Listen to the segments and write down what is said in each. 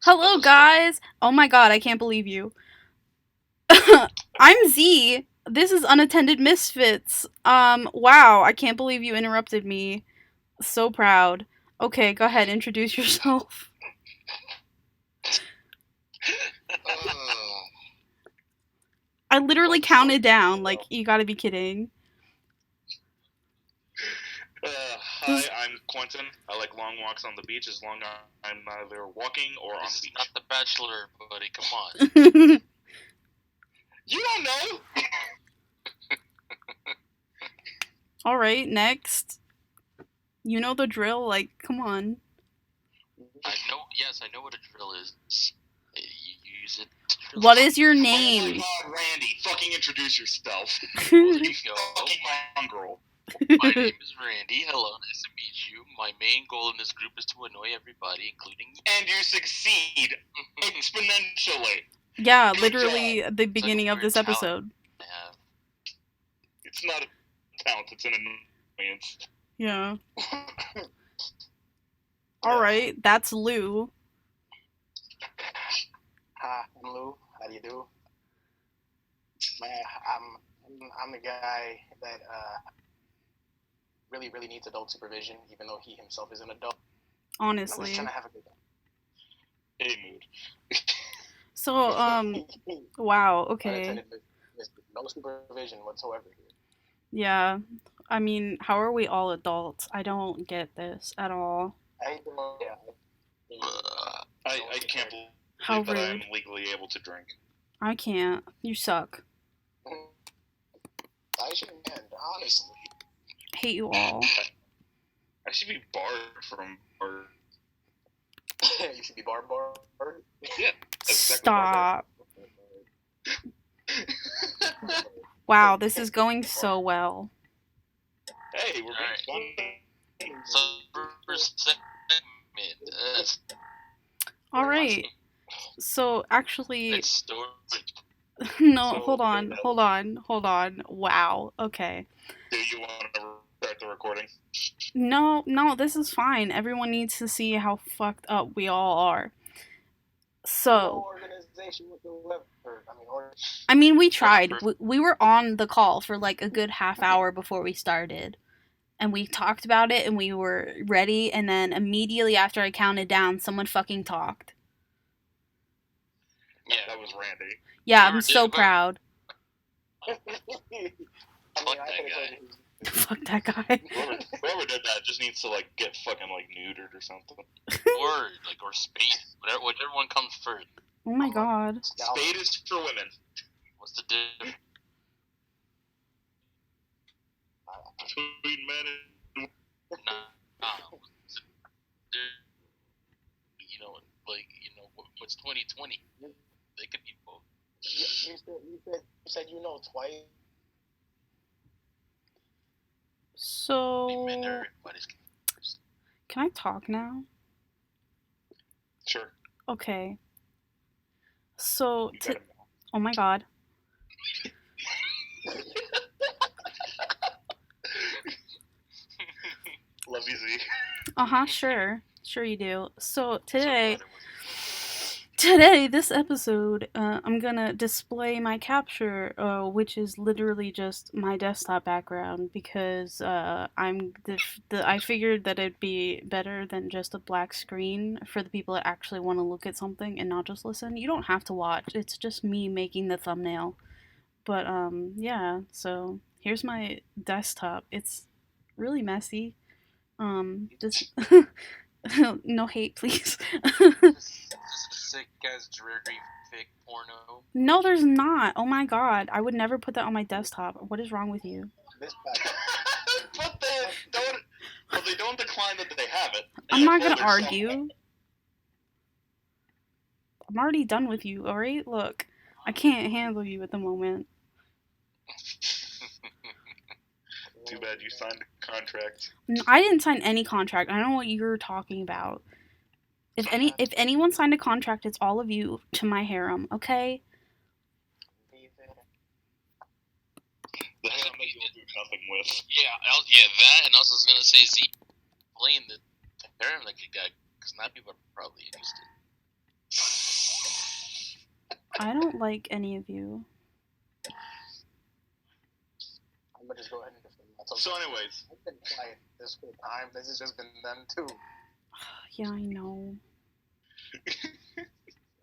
Hello, guys! Oh my god, I can't believe you. I'm Z. This is Unattended Misfits. Wow, I can't believe you interrupted me. So proud. Okay, go ahead, introduce yourself. I literally counted down, like, you gotta be kidding. Hi, I'm Quentin. I like long walks on the beach as long as I'm either walking or on the beach. Not The Bachelor, buddy. Come on. You don't know. Alright, next. You know the drill, like, come on. Yes, I know what a drill is. You use it. What is your name? Oh my god, Randy, fucking introduce yourself. There you go. Fucking mongrel. My name is Randy. Hello, nice to meet you. My main goal in this group is to annoy everybody, including you. And you succeed exponentially. Yeah, literally at the beginning of this episode. It's not a talent, it's an annoyance. Yeah. Alright, that's Lou. Hi, I'm Lou. How do you do? Man, I'm the guy that really needs adult supervision, even though he himself is an adult. Honestly. I'm just trying to have a good time. Hey, mood. So, wow, okay. No supervision whatsoever here. Yeah, I mean, how are we all adults? I don't get this at all. I can't believe How that I'm rude. legally able to drink. I can't. You suck. I should end, honestly. Hate you all. I should be barred from bar. You should be barred. Yeah. Stop. Wow, this is going so well. Hey, we're being fun. So, first segment. Alright. So, actually... It's story. No, hold on. Wow, okay. Do you want to start the recording? No, this is fine. Everyone needs to see how fucked up we all are. So... I mean, we tried. We were on the call for like a good half hour before we started. And we talked about it and we were ready. And then immediately after I counted down, someone fucking talked. Yeah, that was Randy. Yeah, I'm so proud. Fuck that guy. Fuck that guy. Whoever did that just needs to like get fucking like neutered or something. Or spade. Whatever one comes first. Oh my god. Spade is for women. What's the difference? Between men and No. What's 2020? They could be both. You said you know twice. So... Can I talk now? Sure. Okay. So... Oh my god. Love you, Z. Sure. Sure you do. So today, this episode, I'm gonna display my capture, which is literally just my desktop background, because I figured that it'd be better than just a black screen for the people that actually want to look at something and not just listen. You don't have to watch. It's just me making the thumbnail. But yeah. So here's my desktop. It's really messy. This no hate, please. This is a sick ass dreary fake porno. No, there's not. Oh my god, I would never put that on my desktop. What is wrong with you? But they don't decline that they have it. I'm not gonna argue. I'm already done with you, alright? Look, I can't handle you at the moment. Too bad you signed a contract. I didn't sign any contract. I don't know what you're talking about. If anyone signed a contract, it's all of you to my harem, okay? That's something you'll do nothing with. Yeah, that, and I was gonna say Z playing the harem like you got, because not people are probably interested. I don't like any of you. I'm gonna just go ahead and defend myself. So, anyways, I've been quiet this whole time. This has just been them too. Yeah, I know.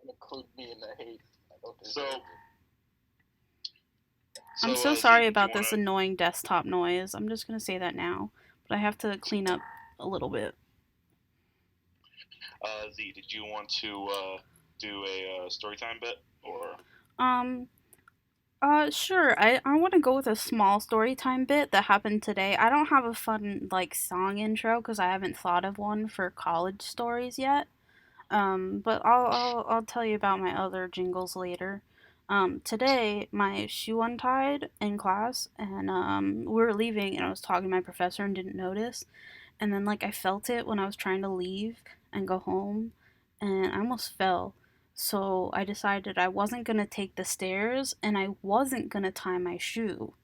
Include me in the hate. I don't so, deserve it. I'm so Z, sorry did you about this wanna- annoying desktop noise. I'm just gonna say that now, but I have to clean up a little bit. Z, did you want to do a story time bit or? Sure. I want to go with a small story time bit that happened today. I don't have a fun like song intro because I haven't thought of one for college stories yet. But I'll tell you about my other jingles later. Today my shoe untied in class, and we were leaving, and I was talking to my professor and didn't notice, and then like I felt it when I was trying to leave and go home, and I almost fell. So I decided I wasn't gonna take the stairs, and I wasn't gonna tie my shoe,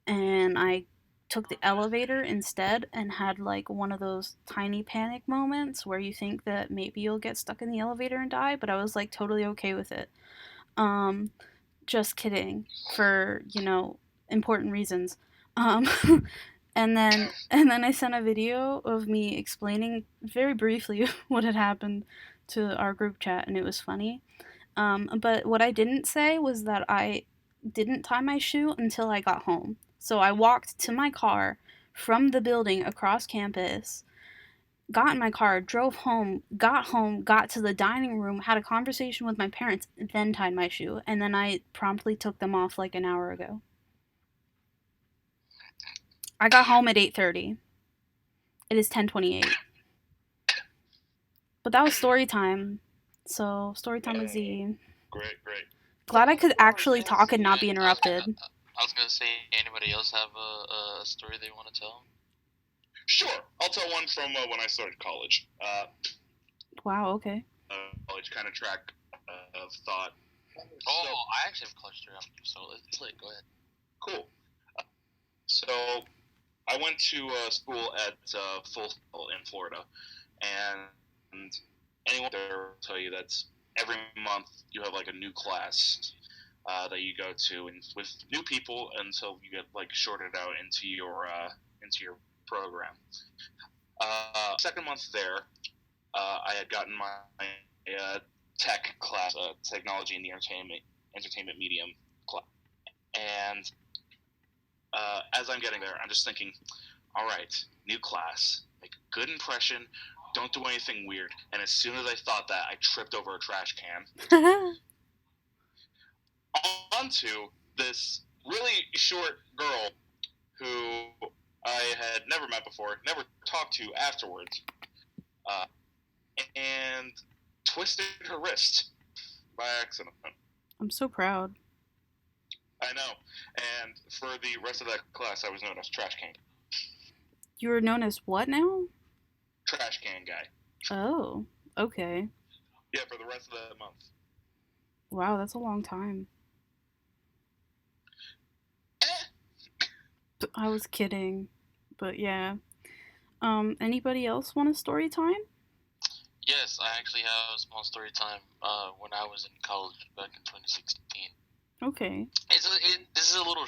and I took the elevator instead and had like one of those tiny panic moments where you think that maybe you'll get stuck in the elevator and die, but I was like totally okay with it. Um, just kidding, for, important reasons. Um, and then I sent a video of me explaining very briefly what had happened to our group chat, and it was funny. But what I didn't say was that I didn't tie my shoe until I got home. So I walked to my car from the building across campus, got in my car, drove home, got to the dining room, had a conversation with my parents, then tied my shoe, and then I promptly took them off like an hour ago. I got home at 8:30. It is 10:28. But that was story time. So, story time with Z. Great. Glad I could actually talk and not be interrupted. I was gonna say, anybody else have a story they want to tell? Sure, I'll tell one from when I started college. Wow, okay. College kind of track of thought. Oh, I actually have a college story after you, so let's go ahead. Cool. So I went to school at Full Sail in Florida, and anyone there will tell you that every month you have like a new class that you go to, and with new people until you get like shorted out into your program. Second month there, I had gotten my tech class, technology and the entertainment medium class, and as I'm getting there, I'm just thinking, all right, new class, make a good impression, don't do anything weird. And as soon as I thought that, I tripped over a trash can. Onto this really short girl who I had never met before, never talked to afterwards, and twisted her wrist by accident. I'm so proud. I know. And for the rest of that class, I was known as Trash Can. You were known as what now? Trash Can Guy. Oh, okay. Yeah, for the rest of that month. Wow, that's a long time. I was kidding, but yeah. Anybody else want a story time? Yes, I actually have a small story time. When I was in college back in 2016. Okay. This is a little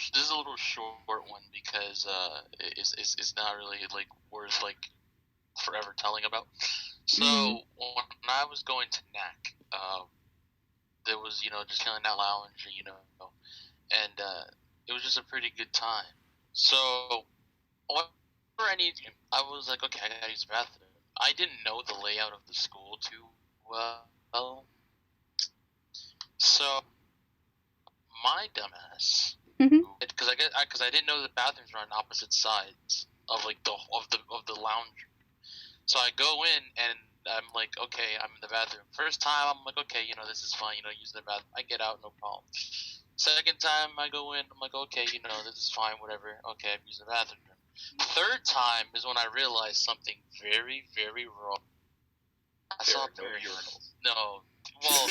short one because it's not really like worth like forever telling about. So when I was going to NAC, there was just chilling out lounge, and it was just a pretty good time. So whenever I was like, okay, I gotta use the bathroom. I didn't know the layout of the school too well, so my dumbass, because I didn't know the bathrooms were on opposite sides of like the lounge. So I go in and I'm like, okay, I'm in the bathroom. First time I'm like, okay, this is fine, using the bathroom. I get out, no problem. Second time I go in, I'm like, okay, this is fine, whatever. Okay, I'm using the bathroom. Third time is when I realized something very, very wrong. I saw no urinals. No. Well,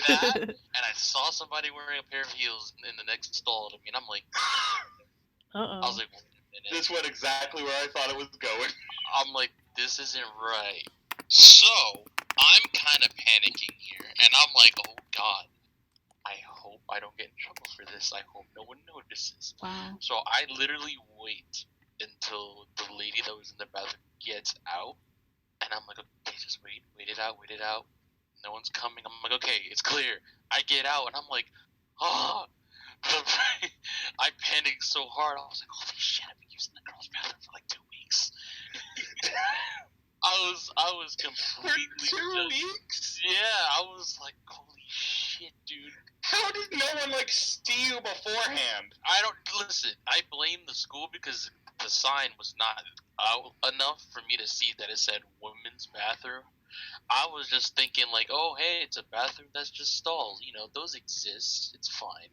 that, and I saw somebody wearing a pair of heels in the next stall to me, and I'm like, Uh-oh. I was like, wait a minute. This went exactly where I thought it was going. I'm like, this isn't right. So, I'm kind of panicking here, and I'm like, oh god, I I don't get in trouble for this. I hope no one notices. Wow. So I literally wait until the lady that was in the bathroom gets out, and I'm like, okay, just wait it out. No one's coming. I'm like, okay, it's clear. I get out, and I'm like, oh. I panicked so hard. I was like, holy shit, I've been using the girls' bathroom for like 2 weeks. I was completely For 2 weeks? Yeah, I was like, holy shit, dude. How did no one like see you beforehand? I don't listen. I blame the school because the sign was not out enough for me to see that it said women's bathroom. I was just thinking like, oh hey, it's a bathroom that's just stalls. You know, those exist. It's fine.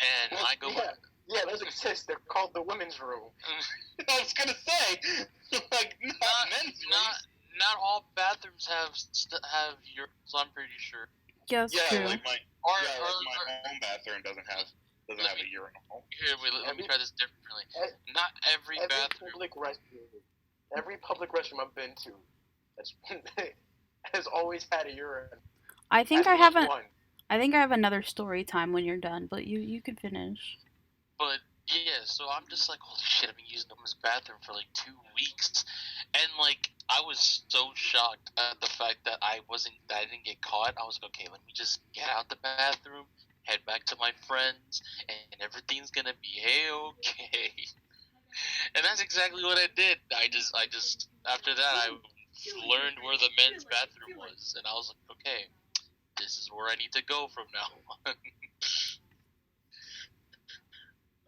And Well, I go. Yeah, those exist. They're called the women's room. I was gonna say, like, not men's rooms. Not all bathrooms have urinals. I'm pretty sure. Yeah, that's true. Like my home bathroom doesn't have a urinal. Here, let me try this differently. Not every bathroom. Every public restroom I've been to has always had a urine. I think I have another story time when you're done, but you can finish. But yeah, so I'm just like, holy shit, I've been using the women's bathroom for like 2 weeks, and like I was so shocked at the fact that I didn't get caught. I was like, okay, let me just get out the bathroom, head back to my friends, and everything's gonna be okay. And that's exactly what I did. I just after that I learned where the men's bathroom was, and I was like, okay, this is where I need to go from now on.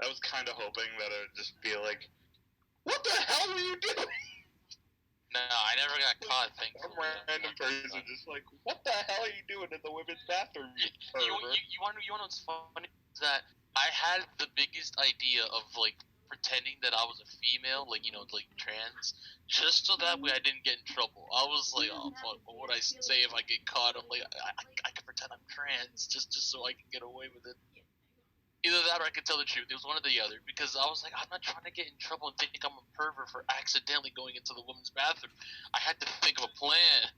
I was kind of hoping that it would just be like, what the hell were you doing? No, I never got caught, thankfully. Some random person just like, what the hell are you doing in the women's bathroom? You want to know what's funny? Is that I had the biggest idea of, like, pretending that I was a female, like, you know, like, trans, just so that way I didn't get in trouble. I was like, oh, fuck, what would I say if I get caught? I'm like, I can pretend I'm trans, just so I can get away with it. Either that or I could tell the truth. It was one or the other. Because I was like, I'm not trying to get in trouble and think I'm a pervert for accidentally going into the women's bathroom. I had to think of a plan.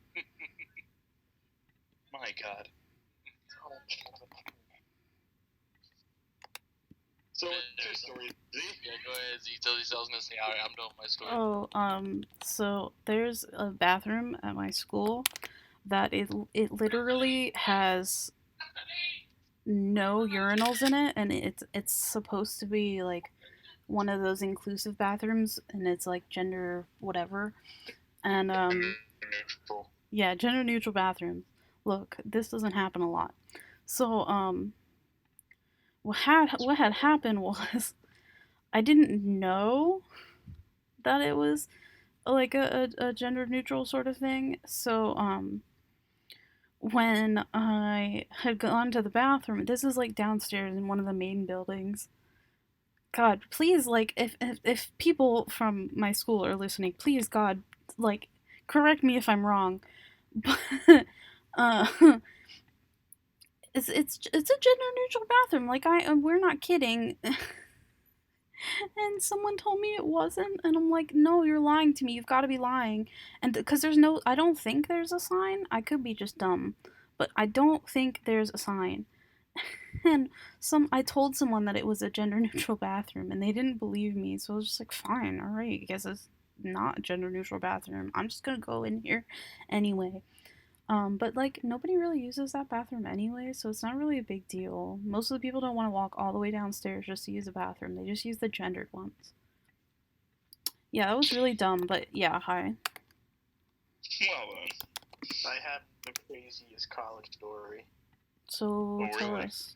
My God. So what's your story, Z? Yeah, go ahead, Z. Tell these I was going to say, alright, I'm done with my story. So there's a bathroom at my school that it literally has no urinals in it, and it's supposed to be like one of those inclusive bathrooms, and it's like gender whatever, and Neutral. yeah, gender neutral bathrooms. Look, this doesn't happen a lot. So what had happened was I didn't know that it was like a gender neutral sort of thing. So when I had gone to the bathroom, this is like downstairs in one of the main buildings. God, please, like, if people from my school are listening, please, God, like, correct me if I'm wrong, but it's a gender neutral bathroom. Like, we're not kidding. And someone told me it wasn't, and I'm like, no, you're lying to me. You've got to be lying. And because I don't think there's a sign. I could be just dumb, but I don't think there's a sign. And I told someone that it was a gender neutral bathroom, and they didn't believe me. So I was just like, fine, all right, I guess it's not a gender neutral bathroom. I'm just gonna go in here anyway. But like nobody really uses that bathroom anyway, so it's not really a big deal. Most of the people don't want to walk all the way downstairs just to use a bathroom. They just use the gendered ones. Yeah, that was really dumb, but yeah, hi. Well then. I have the craziest college story. So tell really? us.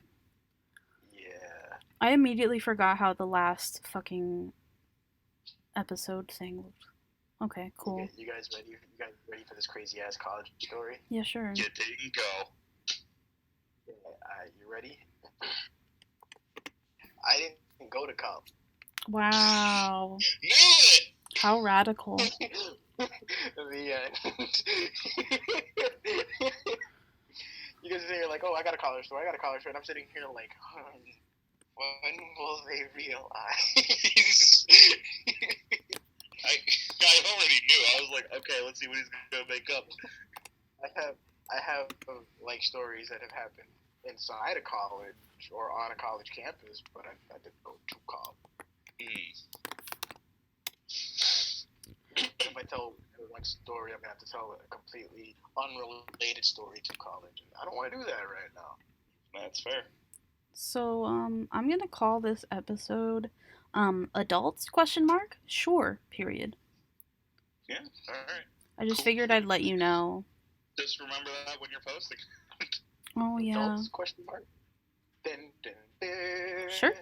Yeah. I immediately forgot how the last fucking episode thing looked. Okay, cool. You guys ready? You guys ready for this crazy ass college story? Yeah, sure. Get it and go. Yeah, you ready? I didn't go to college. Wow. Nailed it! How radical. The end. You guys are here like, oh, I got a college story. And I'm sitting here like, when will they realize? I already knew. I was like, okay, let's see what he's gonna make up. I have like stories that have happened inside a college or on a college campus, but I didn't go to college. If I tell one story, I'm gonna have to tell a completely unrelated story to college. I don't want to do that right now. That's fair. So, I'm gonna call this episode, adults, question mark? Sure, period. Yeah, alright. I just Cool. figured I'd let you know. Just remember that when you're posting. Oh, yeah. Adults? Question mark. Dun, dun, dun. Sure.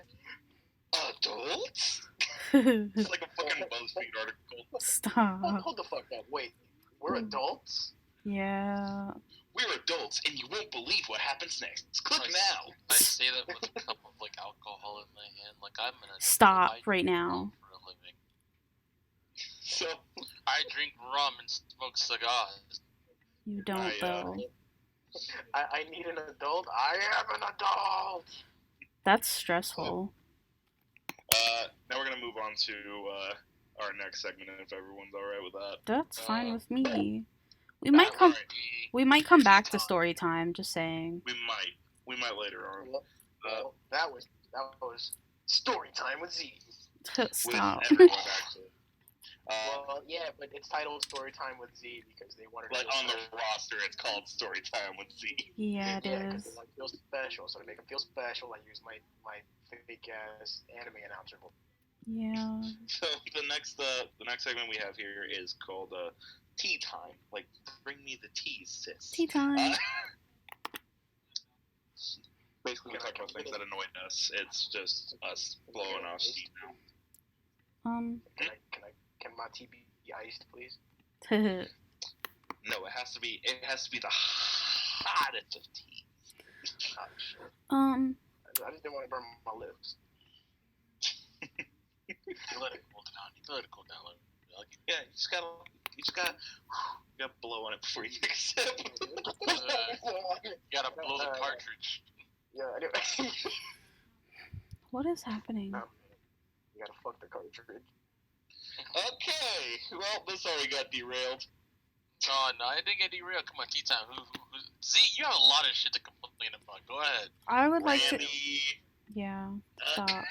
Adults? It's like a fucking BuzzFeed article. Stop. Hold the fuck up. Wait, we're adults? Yeah. We're adults, and you won't believe what happens next. Click now. I say that with a cup of like alcohol in my hand, like I'm an adult. Stop I right drink now. rum for a living. So I drink rum and smoke cigars. You don't, though. I need an adult. I am an adult. That's stressful. Now we're gonna move on to our next segment, if everyone's all right with that. That's fine with me. We Alright. might come back to story time. Just saying. We might later on. Well, that was story time with Z. Stop. With everyone, actually. Well, yeah, but it's titled Story Time with Z because they wanted Like to on the roster, it's called Story Time with Z. Yeah, it Yeah, because is. they like feel special. So to make them feel special, I use my fake ass anime announcer voice. Yeah. So the next segment we have here is called Tea Time. Like, bring me the tea, sis. Tea time. Basically, we talk about things that annoyed us. It's just us blowing off steam now. Can my tea be iced, please? No, it has to be the hottest of teas. Oh, shit. I just didn't want to burn my lips. You let it cool down. Yeah, you just gotta blow on it before you take a sip. You gotta blow the cartridge. Yeah, anyway. What is happening? You gotta fuck the cartridge. Okay, well, this already got derailed. Oh, no, I didn't get derailed. Come on, tea time. Z, you have a lot of shit to complain about. Go ahead. I would like to. Randy. Yeah. Stop.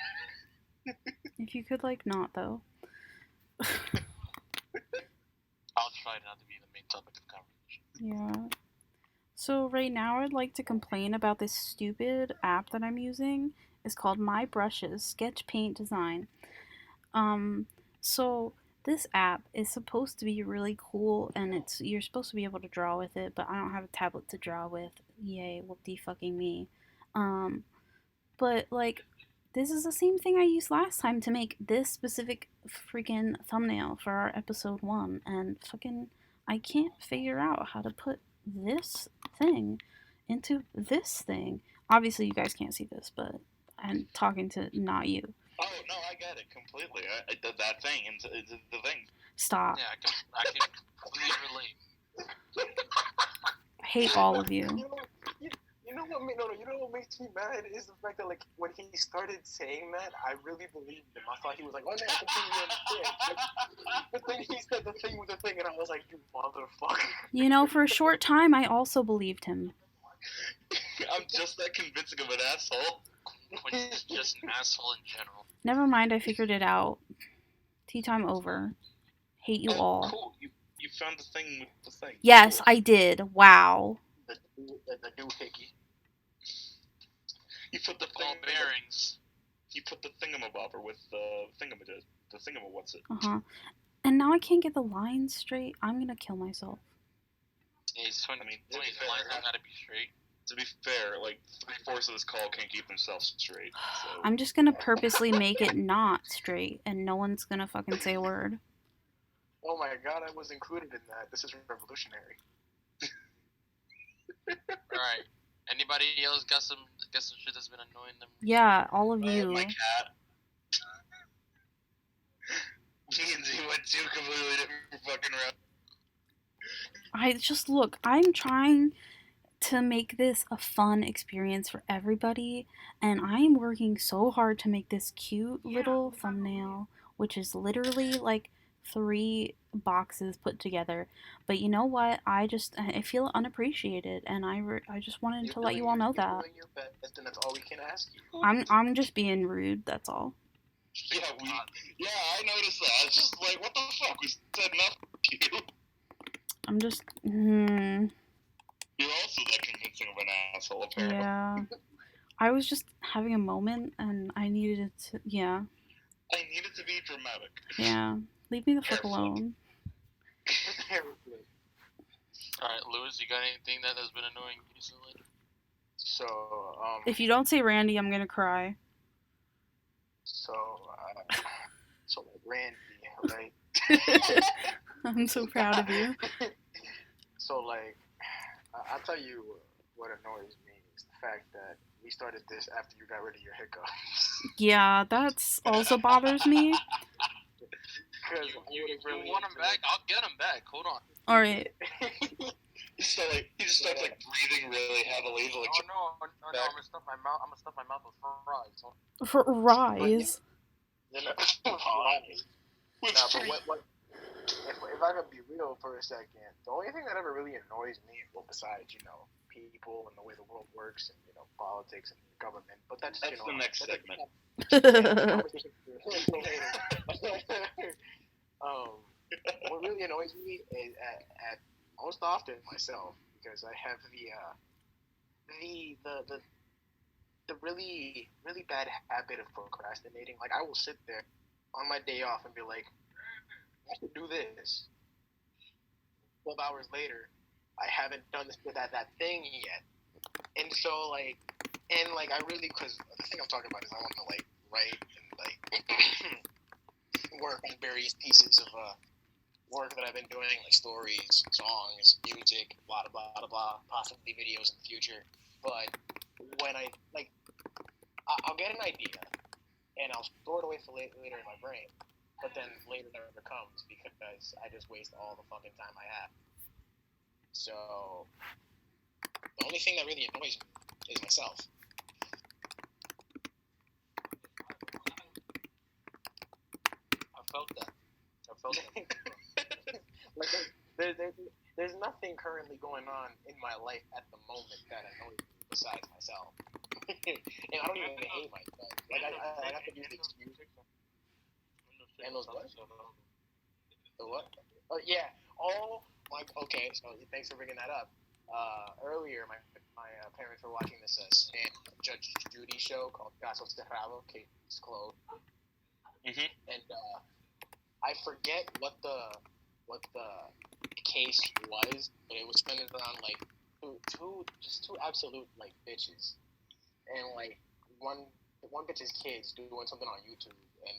If you could, like, not though. I'll try not to be the main topic of conversation. Yeah. So right now I'd like to complain about this stupid app that I'm using. It's called My Brushes Sketch Paint Design. So this app is supposed to be really cool and you're supposed to be able to draw with it, but I don't have a tablet to draw with. Yay, whoop-de fucking me. But like this is the same thing I used last time to make this specific freaking thumbnail for our episode 1, and fucking I can't figure out how to put this thing into this thing. Obviously you guys can't see this, but I'm talking to not you. Oh, no, I get it completely. I did that thing into the thing. Stop. Yeah, I can completely relate. I hate all of you. You know what makes me mad is the fact that, like, when he started saying that, I really believed him. I thought he was like, oh, no, I completely understand. But then he said the thing with the thing, and I was like, you motherfucker. You know, for a short time, I also believed him. I'm just that convincing of an asshole. When he's just an asshole in general. Never mind, I figured it out. Tea time over. Hate you all. Cool. You found the thing with the thing. Yes, cool. I did. Wow. The doohickey. You put the Ball bearings. You put the thingamabobber with the what's it? Uh-huh. And now I can't get the lines straight. I'm gonna kill myself. Yeah, he's trying to I mean, his lines don't gotta be straight. To be fair, like 3/4 of this call can't keep themselves straight. So. I'm just gonna purposely make it not straight, and no one's gonna fucking say a word. Oh my god, I was included in that. This is revolutionary. Alright. Anybody else got some shit that's been annoying them? Yeah, all of you. My cat. Me and Z went 2 completely different fucking routes. I'm trying to make this a fun experience for everybody, and I am working so hard to make this cute little thumbnail, which is literally like 3 boxes put together. But you know what? I feel unappreciated, and I just wanted to let you all know you're that. doing your best, and that's all we can ask you. I'm just being rude. That's all. Yeah, I noticed that. It's just like, what the fuck? We said nothing to you. I'm just. You're also that convincing of an asshole, apparently. Yeah. I was just having a moment, and I needed it to. Yeah. I needed to be dramatic. Yeah. Leave me the fuck Hair flip. alone. Alright, Lewis, you got anything that has been annoying you recently? So, If you don't say Randy, I'm gonna cry. so like Randy, right? I'm so proud of you. So, like, I'll tell you what annoys me is the fact that we started this after you got rid of your hiccups. Yeah, that's also bothers me. You want him back? I'll get him back. Hold on. All right. He just starts like breathing really heavily. He's like, no, I'm gonna stuff my mouth. I'm gonna stuff my mouth with fries. For rise. You know, nah, but what if I could be real for a second, the only thing that ever really annoys me, well, besides people and the way the world works and politics and government, but that's the next segment. What really annoys me is at most often myself, because I have the really really bad habit of procrastinating. Like, I will sit there on my day off and be like, I should do this. 12 hours later, I haven't done that thing yet. And so, I really, because the thing I'm talking about is I want to, write and, work on various pieces of, work that I've been doing, like stories, songs, music, blah, blah, blah, blah, possibly videos in the future. But when I'll get an idea, and I'll store it away for later in my brain, but then later never comes because I just waste all the fucking time I have. So the only thing that really annoys me is myself. I felt that. Like, there's nothing currently going on in my life at the moment that annoys me besides myself. And I don't even hate myself. Like, I have to use the excuse. And those what? The what? Oh, yeah. Oh, like, okay, so thanks for bringing that up. Earlier, my parents were watching this Judge Judy show called Caso Cerrado, Case Closed. Mm-hmm. And I forget what the case was, but it was centered around two absolute bitches, and one bitch's kids doing something on YouTube and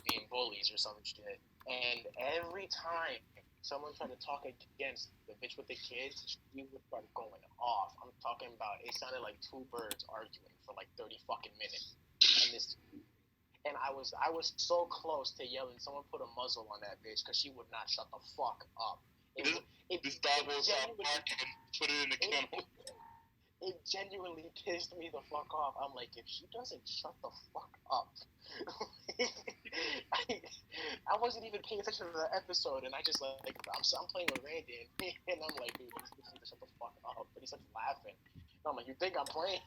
being bullies or some shit. And every time someone tried to talk against the bitch with the kids, she would start going off. I'm talking about, it sounded like two birds arguing for 30 fucking minutes. And I was so close to yelling, someone put a muzzle on that bitch, because she would not shut the fuck up. This dog will stop barking, put it in the kennel. It genuinely pissed me the fuck off. I'm like, if she doesn't shut the fuck up. I wasn't even paying attention to the episode, and I just I'm playing with Randy, and I'm like, dude, he's listening to shut the fuck up, but he starts laughing. And I'm like, you think I'm playing?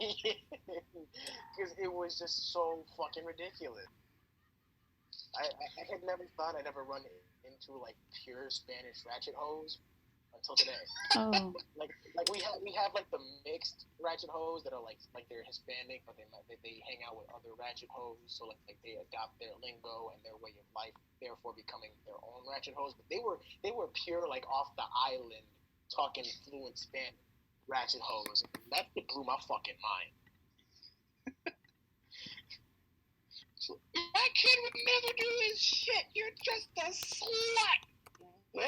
Because it was just so fucking ridiculous. I had never thought I'd ever run into pure Spanish ratchet hoes until today. Oh. we have the mixed ratchet hoes that are they're Hispanic, but they hang out with other ratchet hoes, so they adopt their lingo and their way of life, therefore becoming their own ratchet hoes. But they were pure off the island talking fluent Spanish ratchet hoes. That blew my fucking mind. My kid would never do this shit. You're just a slut. What?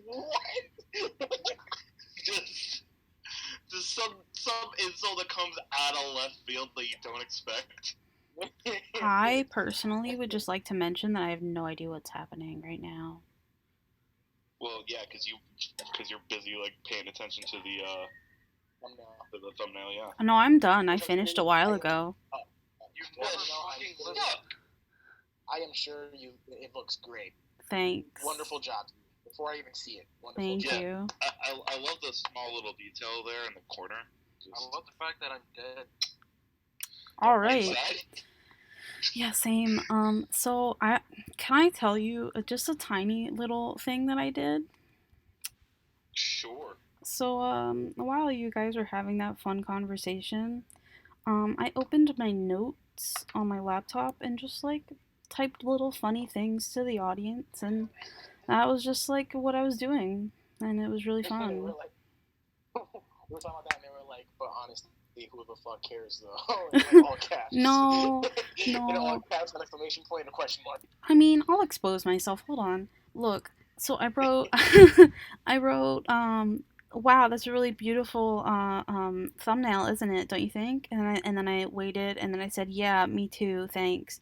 What? just some insult that comes out of left field that you don't expect. I personally would just like to mention that I have no idea what's happening right now. Well, yeah, because you're busy paying attention to the thumbnail. Yeah. No, I'm done. I finished a while ago. You never fucking look. I am sure it looks great. Thanks. Wonderful job. Before I even see it, wonderful Thank job. you. I love the small little detail there in the corner. I love the fact that I'm dead. All right. Inside? Yeah, same. So can I tell you just a tiny little thing that I did? Sure. So while you guys are having that fun conversation, I opened my notes on my laptop and just like typed little funny things to the audience, and that was just like what I was doing, and it was really we fun. were talking about that, and they were like, "But honestly, who the fuck cares though?" In like all caps. No, In all no. caps, an exclamation point and a question mark. I mean, I'll expose myself. Hold on. Look. So I wrote, wow, that's a really beautiful thumbnail, isn't it? Don't you think? And then I waited, and then I said, yeah, me too, thanks.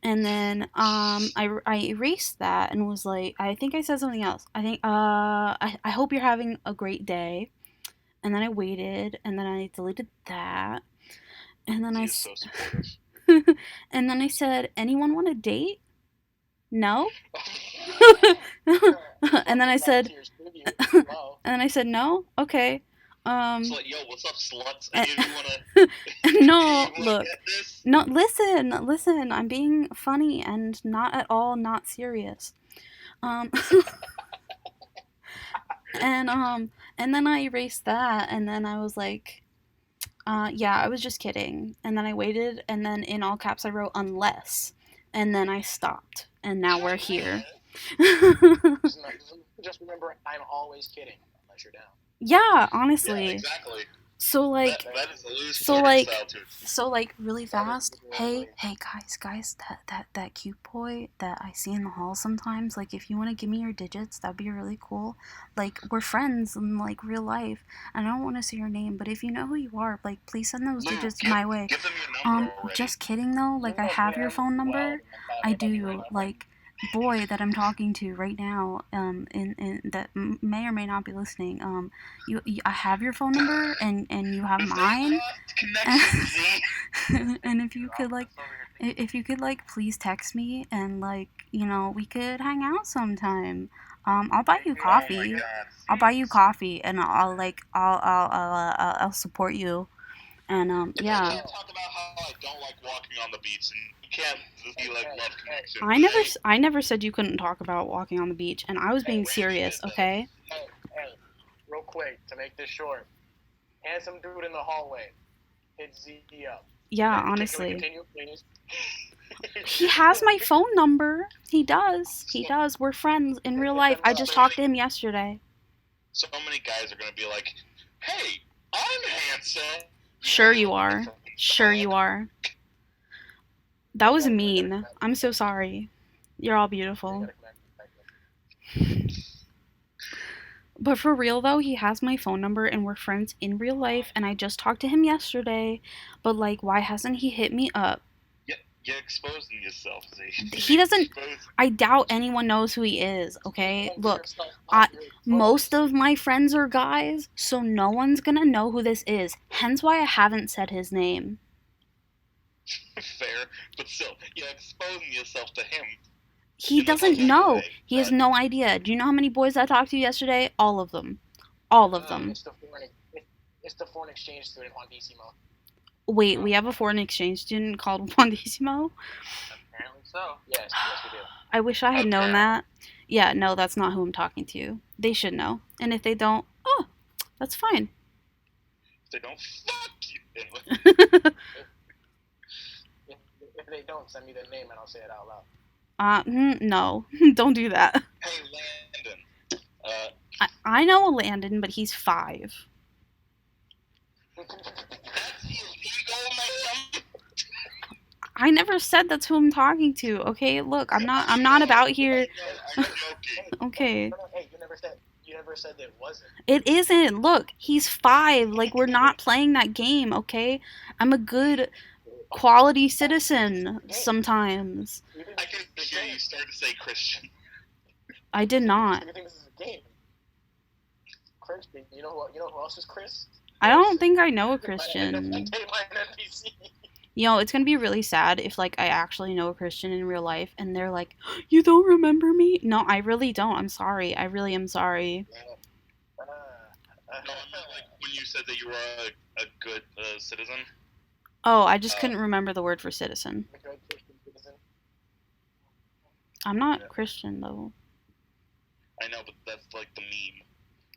And then I erased that and was like, I think I said something else. I think I hope you're having a great day. And then I waited, and then I deleted that, and then He's so supportive. and then I said, anyone want a date? No. And then I said, no. Okay. It's like, yo, what's up, sluts? You wanna? No, you wanna look. get this? No, listen. I'm being funny and not at all not serious. And then I erased that, and then I was like, yeah, I was just kidding. And then I waited, and then in all caps I wrote unless, and then I stopped, and now we're here. Just remember, I'm always kidding unless you're down. Yeah, honestly. Yeah, exactly. So like, that is a loose so like really fast. Hey guys, that cute boy that I see in the hall sometimes. Like, if you want to give me your digits, that'd be really cool. Like, we're friends in like real life, and I don't want to say your name, but if you know who you are, like, please send those digits my way. Give them your number already. Just kidding though. Like, I have your phone number. I do. Like, boy that I'm talking to right now, in that may or may not be listening, I have your phone number, and you have mine. And if you could like please text me, and like, you know, we could hang out sometime. I'll buy you coffee. I'll buy you coffee, and I'll support you. And yeah. You can't talk about how I don't like walking on the beach, and you can't be like love connection. I never said you couldn't talk about walking on the beach, and I was being serious, okay? Hey, real quick, to make this short, handsome dude in the hallway, hit Z up. Yeah, honestly. Continue, please. He has my phone number. He does. We're friends in real life. I just talked to him yesterday. So many guys are gonna be like, "Hey, I'm handsome." Sure you are. Sure you are. That was mean. I'm so sorry. You're all beautiful. But for real though, he has my phone number, and we're friends in real life, and I just talked to him yesterday. But like, why hasn't he hit me up? You're exposing yourself, Z. He doesn't. I doubt anyone knows who he is, okay? Look, most of my friends are guys, so no one's gonna know who this is. Hence why I haven't said his name. Fair, but still, you're exposing yourself to him. He doesn't know. He has no idea. Do you know how many boys I talked to yesterday? All of them. All of them. It's the foreign exchange student, Juanissimo. Wait, we have a foreign exchange student called Juanissimo? Apparently so. Yes, we do. I wish I had known that. Yeah, no, that's not who I'm talking to. They should know. And if they don't, oh, that's fine. If they don't, fuck you. If they don't, send me their name and I'll say it out loud. No. Don't do that. Hey, Landon. I know a Landon, but he's 5. That's illegal, man. I never said that's who I'm talking to. Okay, look, I'm not about here. Okay. Hey, you never said that it wasn't. It isn't. Look, he's 5. Like, we're not playing that game, okay? I'm a good quality citizen sometimes. I can hear you start to say Christian. I did not. You think this is a game? Christian. You know who else is Chris? I don't think I know a Christian. You know, it's gonna be really sad if like I actually know a Christian in real life and they're like, "You don't remember me?" No, I really don't. I'm sorry. I really am sorry. No, I meant like when you said that you were a good citizen. Oh, I just couldn't remember the word for citizen. I'm not Christian though. I know, but that's like the meme.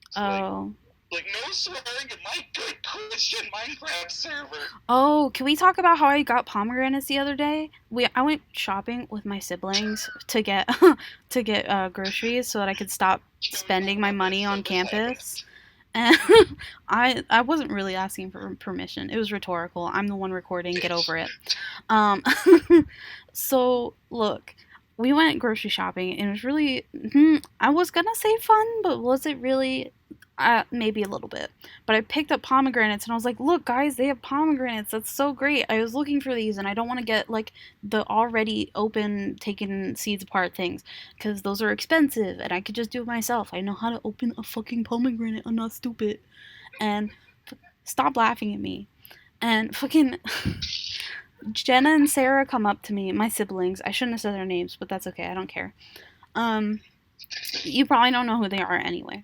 It's Oh. Like no swearing in my good Christian Minecraft server. Oh, can we talk about how I got pomegranates the other day? I went shopping with my siblings to get groceries so that I could stop spending my money on campus. And I wasn't really asking for permission. It was rhetorical. I'm the one recording. Get over it. Um, so look, we went grocery shopping and it was really I was gonna say fun, but was it really? Maybe a little bit. But I picked up pomegranates and I was like, look, guys, they have pomegranates. That's so great. I was looking for these and I don't want to get like the already open, taken seeds apart things because those are expensive and I could just do it myself. I know how to open a fucking pomegranate. I'm not stupid. And stop laughing at me. And fucking Jenna and Sarah come up to me, my siblings. I shouldn't have said their names, but that's okay. I don't care. You probably don't know who they are anyway.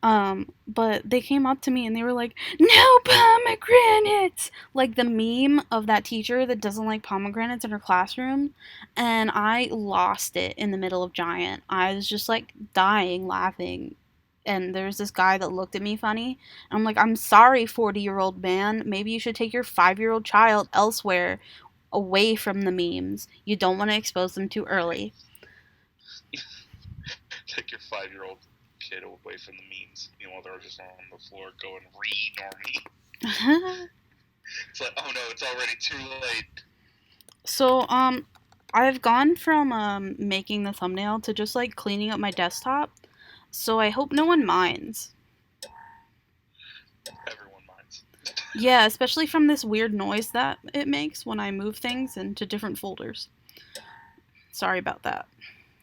But they came up to me and they were like, "No pomegranates!" Like the meme of that teacher that doesn't like pomegranates in her classroom. And I lost it in the middle of Giant. I was just like dying laughing. And there's this guy that looked at me funny. I'm like, "I'm sorry, 40-year-old man. Maybe you should take your 5-year-old child elsewhere, away from the memes. You don't want to expose them too early." Take your 5-year-old kid away from the memes. You know, they're just on the floor going read normie. It's like, oh no, it's already too late. So, I've gone from making the thumbnail to just like cleaning up my desktop. So I hope no one minds. Everyone minds. Yeah, especially from this weird noise that it makes when I move things into different folders. Sorry about that.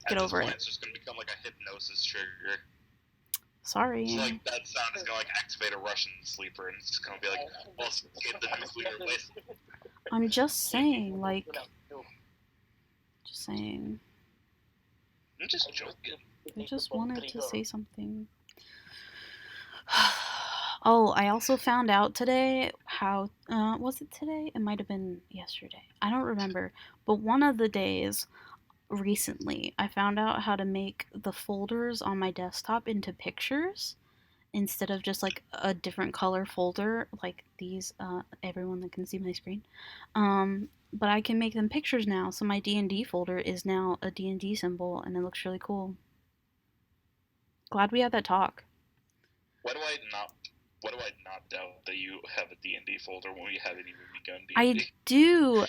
Get over it. It's just gonna become like a hypnosis trigger. Sorry. It's like that sound is gonna like activate a Russian sleeper, and it's just gonna be like, "Well, skip the nuclear waste." I'm just saying, like, just saying. I'm just joking. I just wanted to say something. Oh, I also found out today how, was it today? It might have been yesterday. I don't remember. But one of the days recently, I found out how to make the folders on my desktop into pictures instead of just like a different color folder like these, everyone that can see my screen. But I can make them pictures now, so my D&D folder is now a D&D symbol and it looks really cool. Glad we had that talk. Why do I not doubt that you have a D&D folder when we haven't even begun D&D? I do.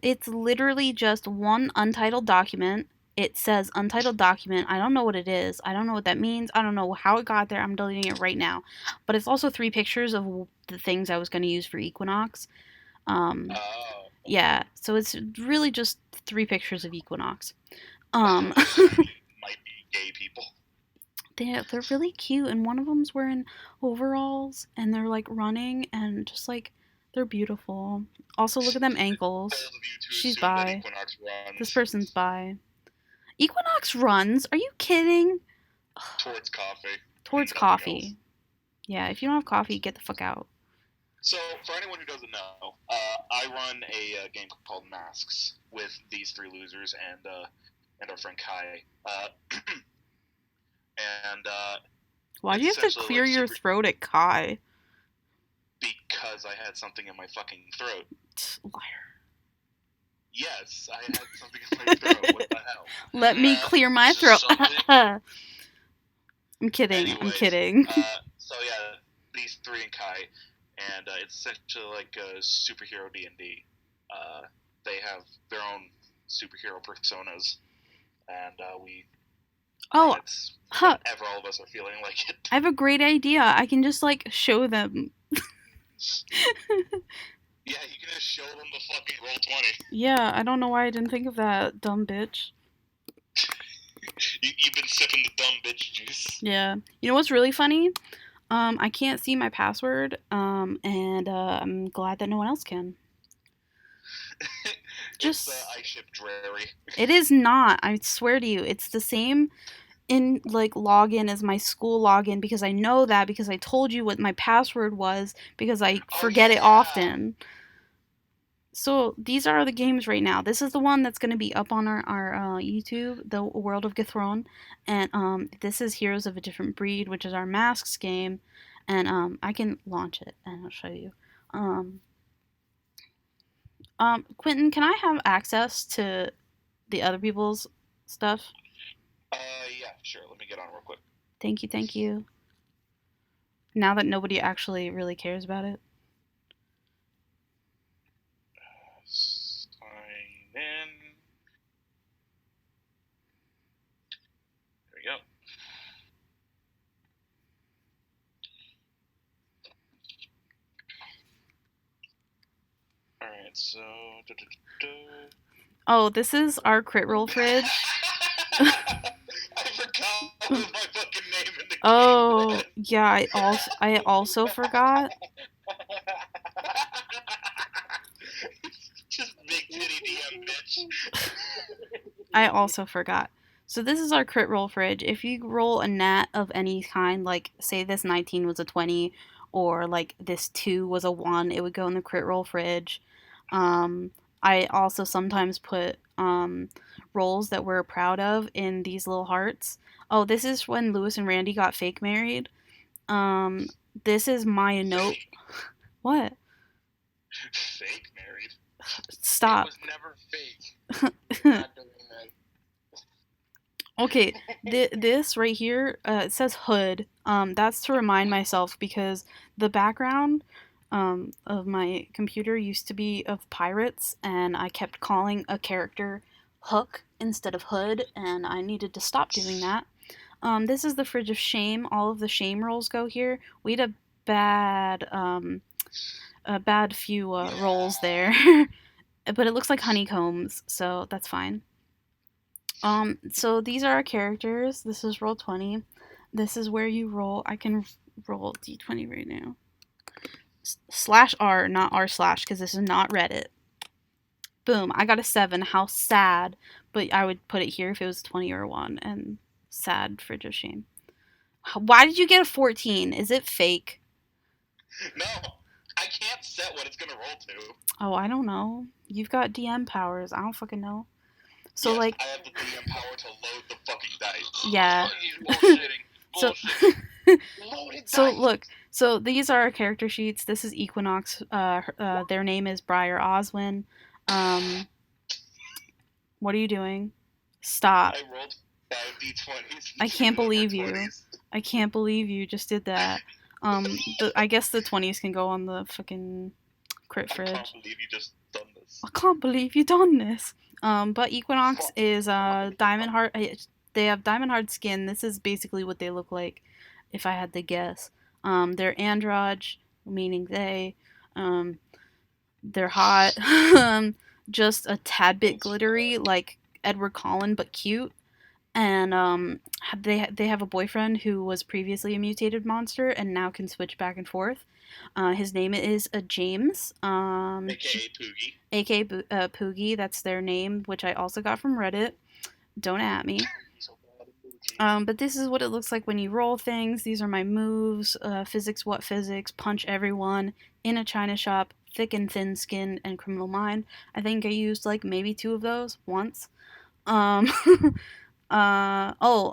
It's literally just one untitled document. It says untitled document. I don't know what it is. I don't know what that means. I don't know how it got there. I'm deleting it right now. But it's also 3 pictures of the things I was going to use for Equinox. Yeah, so it's really just 3 pictures of Equinox. Might be gay people. They're really cute, and one of them's wearing overalls, and they're like running, and just like they're beautiful. Also, look at them ankles. She's bi. This person's bi. Equinox runs? Are you kidding? Towards coffee. Towards coffee. Yeah, if you don't have coffee, get the fuck out. So, for anyone who doesn't know, I run a game called Masks with these 3 losers and our friend Kai. Why do you have to clear your throat at Kai? Because I had something in my fucking throat. Liar. Yes, I had something in my throat. What the hell? Let me clear my throat. I'm kidding. Anyways, I'm kidding. So yeah, these 3 and Kai, and it's essentially like a superhero D&D. They have their own superhero personas, and we. Oh, whenever all of us are feeling like it. I have a great idea. I can just like show them. Yeah, you can just show them the fucking Roll20. Yeah, I don't know why I didn't think of that, dumb bitch. You've been sipping the dumb bitch juice. Yeah. You know what's really funny? I can't see my password, and I'm glad that no one else can. Just I ship dreary. It is not. I swear to you, it's the same in like login as my school login because I know that because I told you what my password was because I forget it often. So these are the games right now. This is the one that's going to be up on our YouTube, the World of Githron, and this is Heroes of a Different Breed, which is our masks game, and I can launch it and I'll show you. Quentin, can I have access to the other people's stuff? Yeah, sure. Let me get on real quick. Thank you, thank you. Now that nobody actually really cares about it. Sign in. There we go. Alright, so... Oh, this is our crit roll fridge. I forgot what was my fucking name in the Oh, game. yeah, I also forgot. Just big titty DM, bitch. I also forgot. So this is our crit roll fridge. If you roll a nat of any kind, like say this 19 was a 20, or like this 2 was a 1, it would go in the crit roll fridge. I also sometimes put rolls that we're proud of in these little hearts. Oh, this is when Lewis and Randy got fake married. This is my note. What? Fake married? Stop. It was never fake. Not doing that. Okay, this right here, it says hood. That's to remind myself because the background of my computer used to be of pirates, and I kept calling a character Hook instead of Hood, and I needed to stop doing that. This is the fridge of shame. All of the shame rolls go here. We had a bad few rolls there, but it looks like honeycombs, so that's fine. So these are our characters. This is roll 20. This is where you roll. I can roll d20 right now. /R, not r/, because this is not Reddit. Boom, I got a 7. How sad. But I would put it here if it was 20 or 1. And sad, fridge of shame. Why did you get a 14? Is it fake? No, I can't set what it's gonna roll to. Oh, I don't know. You've got DM powers. I don't fucking know. So yes, like I have the DM power to load the fucking dice. Yeah. Bullshitting. So look, so these are our character sheets. This is Equinox. Their name is Briar Oswin. What are you doing? Stop. I rolled 5 d20s. I can't believe you. I can't believe you just did that. I guess the 20s can go on the fucking crit fridge. I can't believe you just done this. I can't believe you done this. But Equinox is diamond heart. They have diamond hard skin. This is basically what they look like, if I had to guess. They're androgy, meaning they. They're hot. Just a tad bit glittery, like Edward Cullen, but cute. And they have a boyfriend who was previously a mutated monster and now can switch back and forth. His name is James. AKA Poogie. AKA Poogie. That's their name, which I also got from Reddit. Don't at me. But this is what it looks like when you roll things. These are my moves. Physics, what physics? Punch everyone. In a china shop. Thick and thin skin and criminal mind. I think I used like maybe 2 of those once. Oh,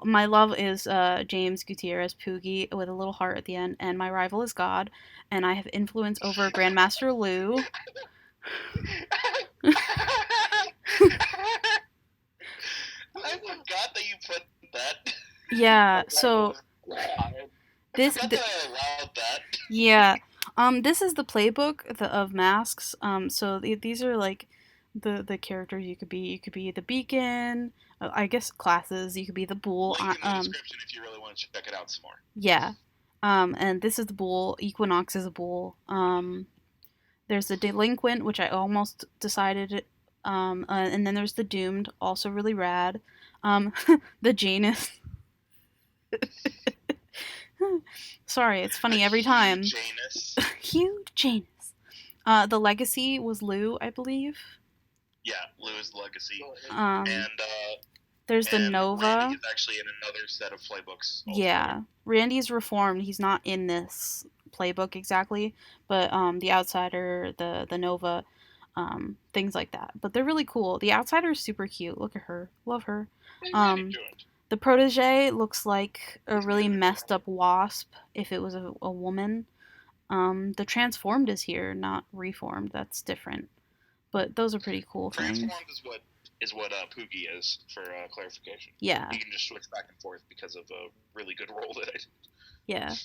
my love is James Gutierrez Poogie with a little heart at the end, and my rival is God, and I have influence over Grandmaster Lou. I forgot that you put that. Yeah, so this I forgot that I allowed that. yeah, this is the playbook of masks. So these are like the characters you could be. You could be the beacon. I guess classes. You could be the bull. Link in the description if you really want to check it out some more. Yeah. And this is the bull. Equinox is a bull. There's the delinquent, which I almost decided. And then there's the doomed, also really rad. The Janus. Sorry, it's funny every time. Janus. Huge Janus. The Legacy was Lou, I believe. Yeah, Lou's Legacy. Um, And there's the Randy Nova. is actually in another set of playbooks altogether. Yeah, Randy's reformed. He's not in this playbook exactly, but the Outsider, the Nova, things like that. But they're really cool. The Outsider is super cute. Look at her, love her. Hey, Randy doing? The Protege looks like a really messed up wasp if it was a woman. The Transformed is here, not Reformed. That's different. But those are pretty cool things. Transformed is what Poogie is, for clarification. Yeah. You can just switch back and forth because of a really good role that I did. Yeah.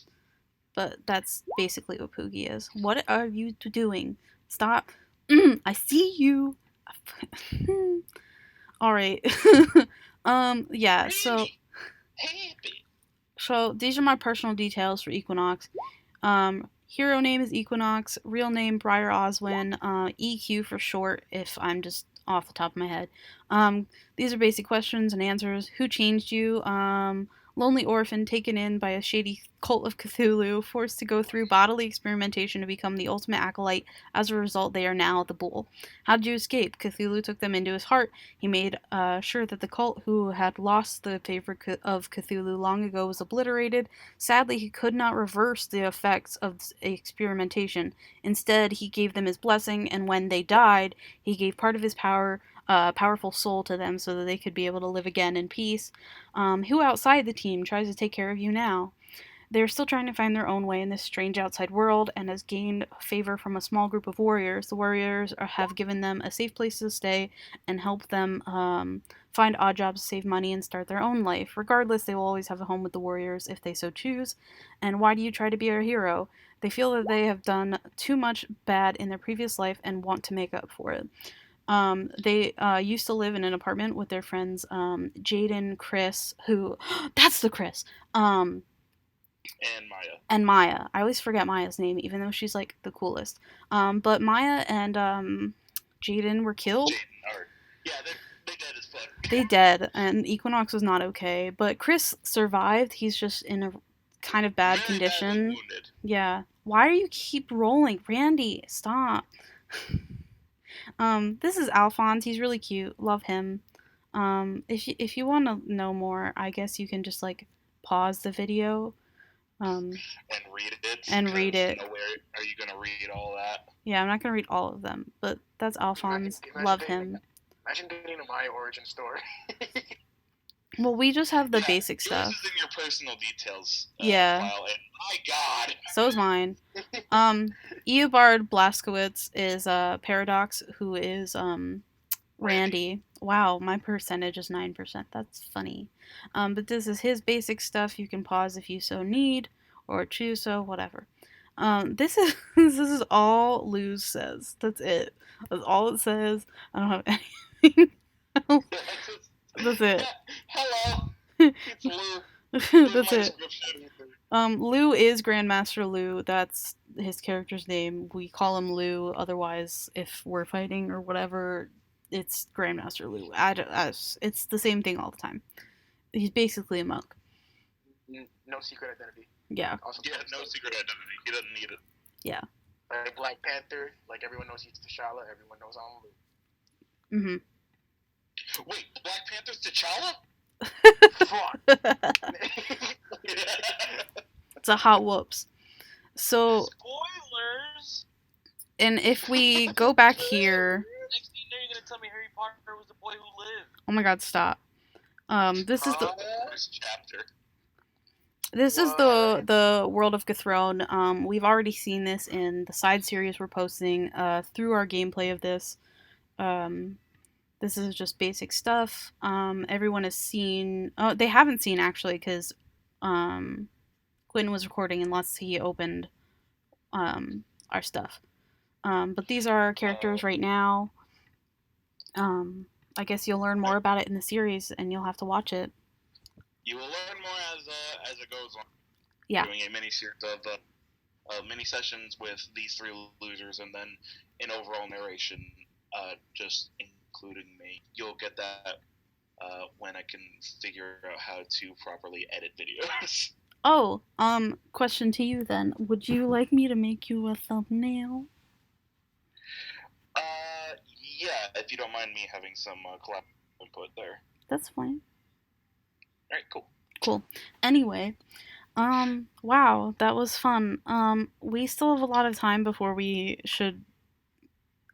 But that's basically what Poogie is. What are you doing? Stop. I see you. Alright. Yeah, so... So, these are my personal details for Equinox. Hero name is Equinox, real name Briar Oswin, EQ for short, if I'm just off the top of my head. These are basic questions and answers. Who changed you? Lonely orphan taken in by a shady cult of Cthulhu, forced to go through bodily experimentation to become the ultimate acolyte. As a result, they are now at the Bull. How did you escape? Cthulhu took them into his heart. He made sure that the cult, who had lost the favor of Cthulhu long ago, was obliterated. Sadly, he could not reverse the effects of experimentation. Instead, he gave them his blessing, and when they died, he gave part of his powerful soul to them so that they could be able to live again in peace. Who outside the team tries to take care of you now? They're still trying to find their own way in this strange outside world and has gained favor from a small group of warriors. The warriors have given them a safe place to stay and help them find odd jobs, save money, and start their own life. Regardless, they will always have a home with the warriors if they so choose. And why do you try to be a hero? They feel that they have done too much bad in their previous life and want to make up for it. They used to live in an apartment with their friends Jaden, Chris, who that's the Chris, and Maya. I always forget Maya's name, even though she's like the coolest. But Maya and Jaden were killed. Yeah, they dead as fuck. They dead, and Equinox was not okay. But Chris survived. He's just in a kind of bad condition. Yeah. Why are you keep rolling, Randy? Stop. This is Alphonse. He's really cute. Love him. If you want to know more, I guess you can just like pause the video. And read it. And read it. Where are you gonna read all that? Yeah, I'm not gonna read all of them, but that's Alphonse. Love him. Imagine getting a My origin story. Well, we just have the basic stuff. Yours is in your personal details. Yeah. File, and my God. So is mine. Eobard Blaskowitz is Paradox, who is Randy. Wow, my percentage is 9%. That's funny. But this is his basic stuff. You can pause if you so need, or choose so, whatever. This is this is all Luz says. That's it. That's all it says. I don't have anything else. That's it. Hello. It's Lou. That's it. Lou is Grandmaster Lou. That's his character's name. We call him Lou. Otherwise, if we're fighting or whatever, it's Grandmaster Lou. It's the same thing all the time. He's basically a monk. No secret identity. Yeah. Yeah, no secret identity. He doesn't need it. Yeah. Like Black Panther, like everyone knows he's T'Challa, everyone knows I'm Lou. Wait, Black Panther's T'Challa? Fuck. It's a hot whoops. So. Spoilers. And if we go back here. Next thing you know, you're gonna tell me Harry Potter was the boy who lived. Oh my God! Stop. This is the first chapter. This is the world of Cthrone. We've already seen this in the side series we're posting through our gameplay of this. This is just basic stuff. Everyone has seen... Oh, they haven't seen, actually, because Quinn was recording unless he opened our stuff. But these are our characters right now. I guess you'll learn more about it in the series, and you'll have to watch it. You will learn more as it goes on. Yeah. Doing a mini series of mini sessions with these three losers, and then an overall narration, just including me. You'll get that when I can figure out how to properly edit videos. Oh, question to you then. Would you like me to make you a thumbnail? Yeah, if you don't mind me having some collab input there. That's fine. All right, cool. Cool. Anyway, wow, that was fun. We still have a lot of time before we should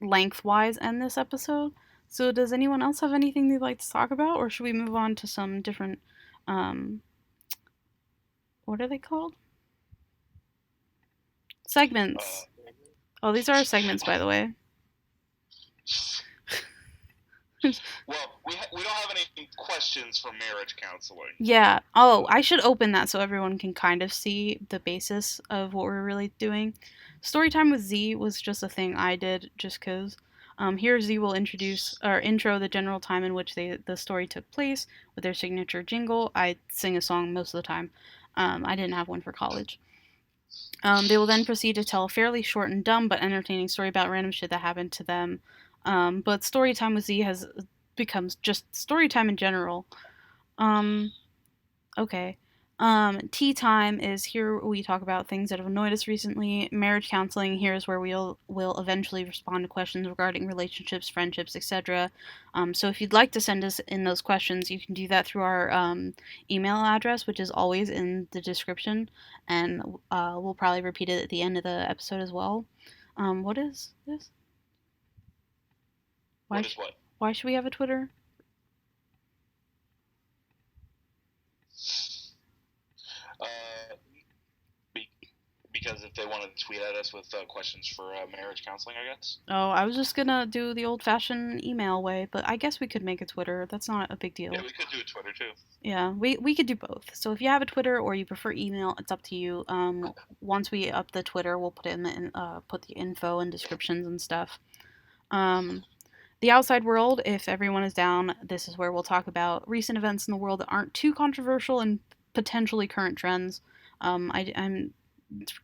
lengthwise end this episode. So does anyone else have anything they'd like to talk about, or should we move on to some different, um, what are they called? Segments. Oh, these are our segments, by the way. Well, we don't have any questions for marriage counseling. Yeah. Oh, I should open that so everyone can kind of see the basis of what we're really doing. Storytime with Z was just a thing I did just because. Here, Z will introduce or intro the general time in which the story took place with their signature jingle. I sing a song most of the time. I didn't have one for college. They will then proceed to tell a fairly short and dumb but entertaining story about random shit that happened to them. But Storytime with Z has becomes just storytime in general. Okay. Tea time is here we talk about things that have annoyed us recently. Marriage counseling here is where will eventually respond to questions regarding relationships, friendships, etc. So if you'd like to send us in those questions, you can do that through our email address, which is always in the description, and we'll probably repeat it at the end of the episode as well. What is this? What is what? Why should we have a Twitter? Because if they want to tweet at us with questions for marriage counseling, I guess. Oh, I was just gonna do the old-fashioned email way, but I guess we could make a Twitter. That's not a big deal. Yeah, we could do a Twitter too. Yeah, we could do both. So if you have a Twitter or you prefer email, it's up to you. Once we up the Twitter, we'll put it in put the info and descriptions and stuff. The outside world, if everyone is down, this is where we'll talk about recent events in the world that aren't too controversial and potentially current trends. I'm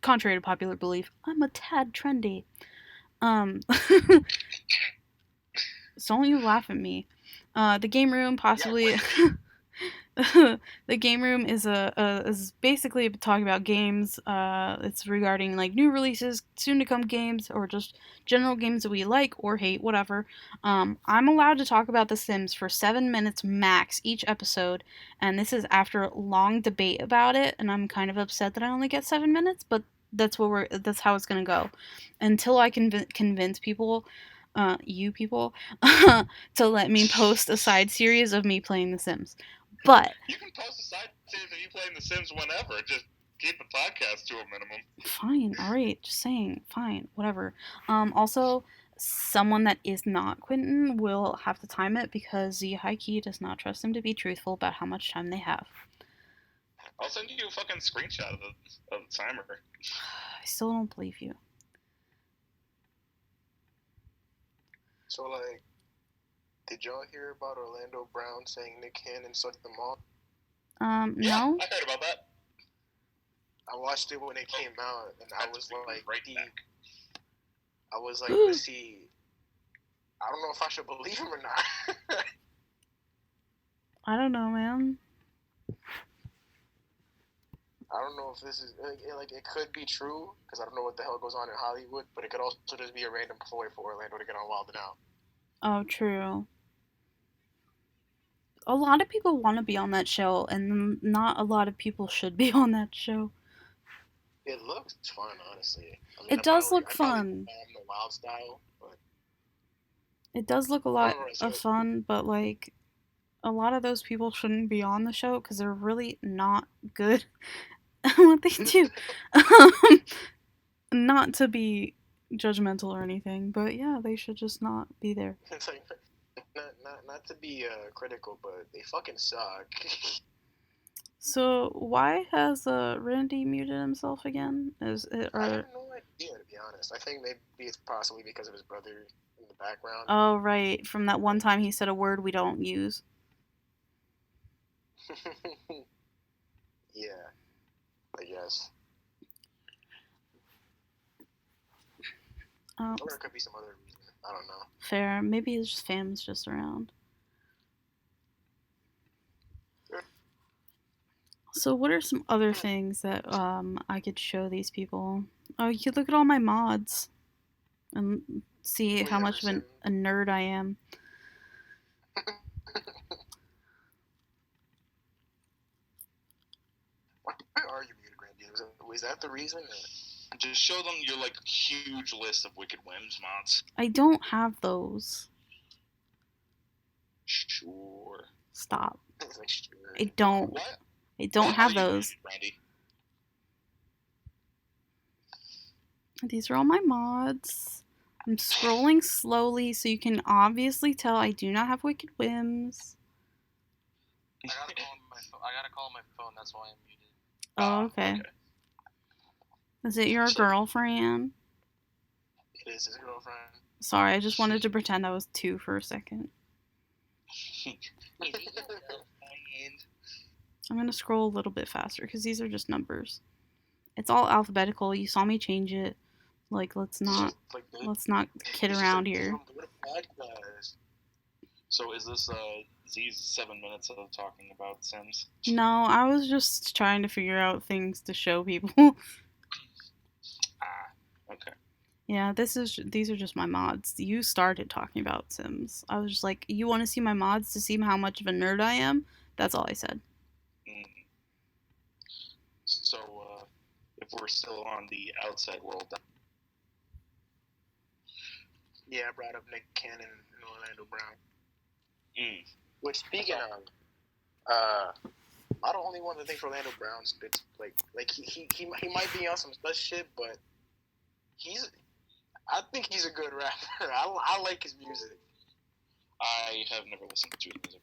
contrary to popular belief, I'm a tad trendy. So don't you laugh at me. The game room possibly. Yeah, the game room is is basically talking about games. It's regarding like new releases, soon to come games, or just general games that we like or hate, whatever. I'm allowed to talk about The Sims for 7 minutes max each episode, and this is after long debate about it. And I'm kind of upset that I only get 7 minutes, but that's how it's gonna go until I can convince people. You people, to let me post a side series of me playing The Sims. But you can post a side series of you playing The Sims whenever. Just keep the podcast to a minimum. Fine, all right, just saying, fine, whatever. Also, someone that is not Quentin will have to time it because the high key does not trust him to be truthful about how much time they have. I'll send you a fucking screenshot of the timer. I still don't believe you. So, like, did y'all hear about Orlando Brown saying Nick Cannon sucked them off? Yeah, No. I heard about that. I watched it when it came out, and I was like, I was like, Ooh. let's see. I don't know if I should believe him or not. I don't know, man. I don't know if this is like it could be true because I don't know what the hell goes on in Hollywood, but it could also just be a random ploy for Orlando to get on Wild 'N Out. Oh, true. A lot of people want to be on that show, and not a lot of people should be on that show. It looks fun, honestly. I mean, It does look fun. The Wild style, but it does look a lot of fun, but like a lot of those people shouldn't be on the show because they're really not good at what they do. Not to be judgmental or anything, but yeah, they should just not be there. It's like not to be critical, but they fucking suck. So why has Randy muted himself again? Is it or? I have no idea, to be honest. I think maybe it's possibly because of his brother in the background. Oh right, from that one time he said a word we don't use. Yeah, I guess. Or it could be some other reason. I don't know. Fair. Maybe his fam's just around. Sure. So what are some other things that I could show these people? Oh, you could look at all my mods and see how much of a nerd I am. Why are you muted, Randy? Was that the reason? Or? Just show them your like huge list of Wicked Whims mods. I don't have those. Sure. Stop. Like, sure. I don't. What? I don't have those. Muted, Randy? These are all my mods. I'm scrolling slowly so you can obviously tell I do not have Wicked Whims. I gotta call my phone. That's why I'm muted. Oh, okay. Is it your girlfriend? It is his girlfriend. Sorry, I just wanted to pretend I was 2 for a second. I'm gonna scroll a little bit faster because these are just numbers. It's all alphabetical. You saw me change it. Like, let's not kid around here. So is this Z's 7 minutes of talking about Sims? No, I was just trying to figure out things to show people. Okay. Yeah, these are just my mods. You started talking about Sims. I was just like, you want to see my mods to see how much of a nerd I am? That's all I said. So, if we're still on the outside world... Yeah, I brought up Nick Cannon and Orlando Brown. Which, speaking of, I don't only want to think Orlando Brown's bits, like he might be on some such shit, but I think he's a good rapper. I like his music. I have never listened to his music.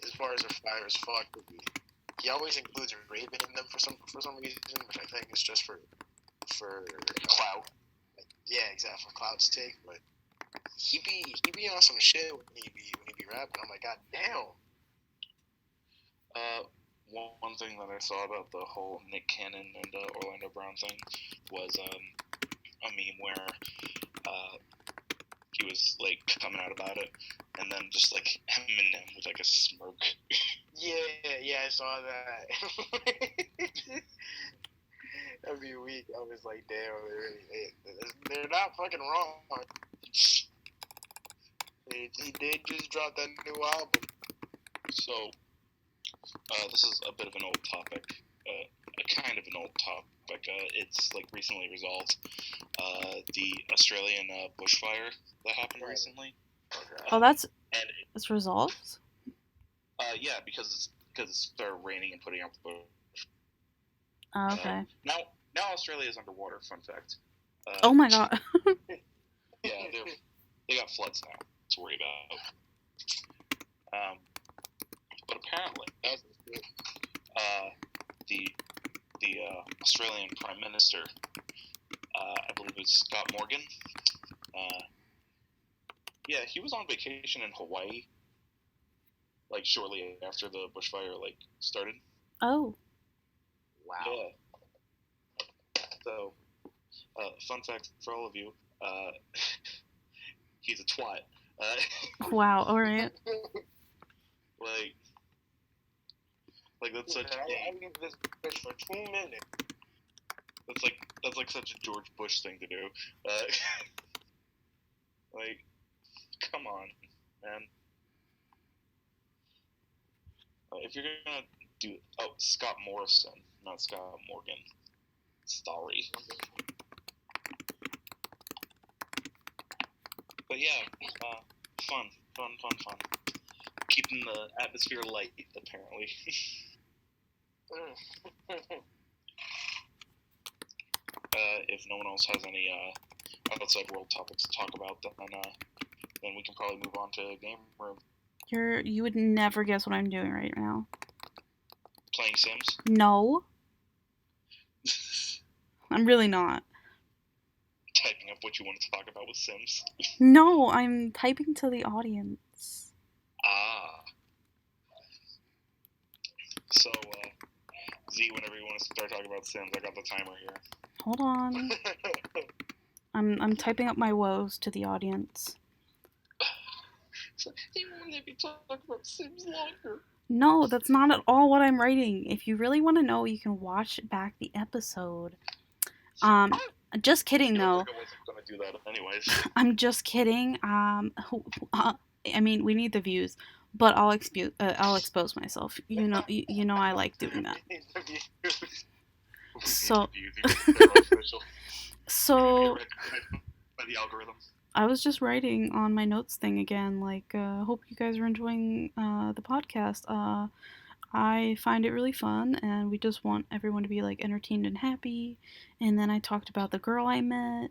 As far as a fire as fuck, he always includes Raven in them for some reason, which I think is just for clout. Yeah, exactly, for clout's sake. But he be on some shit when he be rapping. I'm like, god damn. One thing that I saw about the whole Nick Cannon and Orlando Brown thing was a meme where he was like coming out about it, and then just like Eminem with like a smirk. Yeah, I saw that. That'd be weak. I was like, damn, they're not fucking wrong. He did just drop that new album. So, this is a bit of an old topic. A kind of an old topic. It's like recently resolved. The Australian bushfire that happened recently. Oh, it's resolved? Yeah, because it started raining and putting out the bush. Oh, okay. Now Australia is underwater. Fun fact. Oh my god. Yeah, they got floods now to worry about. But apparently, the Australian Prime Minister, I believe it was Scott Morgan. Yeah, he was on vacation in Hawaii, like shortly after the bushfire started. Oh. Wow. Yeah. So, fun fact for all of you, he's a twat. Wow, alright. Like that's such. I leave this bitch for 2 minutes. That's like such a George Bush thing to do. Like, come on, man. If you're gonna do Scott Morrison, not Scott Morgan. Sorry. But yeah, fun. Keeping the atmosphere light, apparently. If no one else has any outside world topics to talk about, then we can probably move on to game room. You would never guess what I'm doing right now. Playing Sims? No. I'm really not. Typing up what you want to talk about with Sims? No, I'm typing to the audience. So, Z, whenever you want to start talking about Sims, I got the timer here. Hold on. I'm typing up my woes to the audience. So, you won't let me talk about Sims longer. No, that's not at all what I'm writing. If you really want to know, you can watch back the episode. Just kidding though. to do that anyways. I'm just kidding. I mean, we need the views, but I'll expose myself. You know, I like doing that. So, so by the algorithm. I was just writing on my notes thing again. Like, hope you guys are enjoying the podcast. I find it really fun, and we just want everyone to be like entertained and happy. And then I talked about the girl I met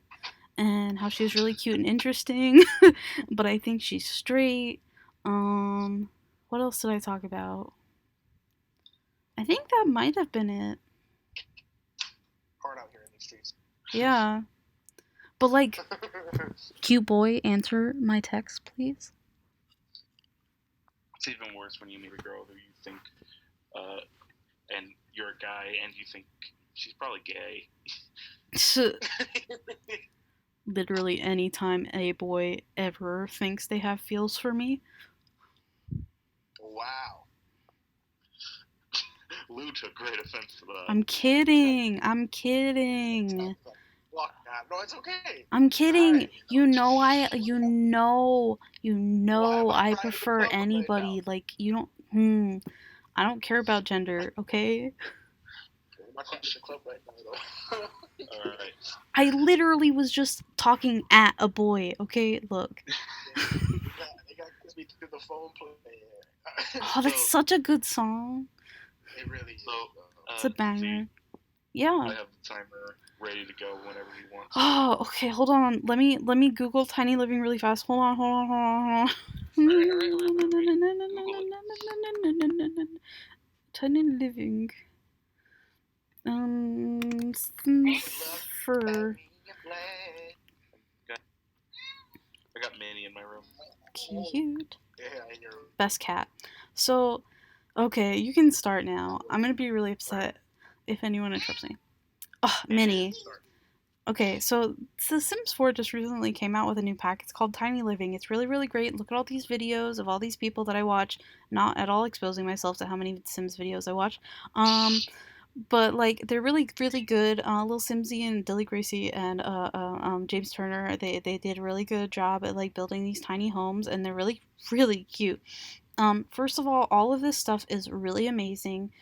and how she was really cute and interesting, but I think she's straight. What else did I talk about? I think that might have been it. Hard out here in these streets. Yeah. But like, cute boy, answer my text, please. It's even worse when you meet a girl who you think, and you're a guy and you think she's probably gay. Literally anytime a boy ever thinks they have feels for me. Wow. Lou took great offense to that. I'm kidding. Fuck that. No, it's okay. I'm kidding. Right. You know I prefer anybody. Right, like you don't. I don't care about gender. Okay. my question club right now, though. Alright. I literally was just talking at a boy. Okay, look. They got me through the phone play. Oh, that's such a good song. It really is. It's a banger. Yeah. I have the timer ready to go whenever you want. Oh, okay. Hold on. Let me Google Tiny Living really fast. Hold on. Tiny Living. Fur. I got Minnie in my room. Cute. Yeah, in your room. Best cat. So, okay, you can start now. I'm gonna be really upset if anyone interrupts me. Oh, Minnie. Okay, so The Sims 4 just recently came out with a new pack. It's called Tiny Living. It's really, really great. Look at all these videos of all these people that I watch. Not at all exposing myself to how many Sims videos I watch. But like they're really, really good. Lil Simsy and Dilly Gracie and James Turner, they did a really good job at like building these tiny homes, and they're really, really cute. First of all of this stuff is really amazing.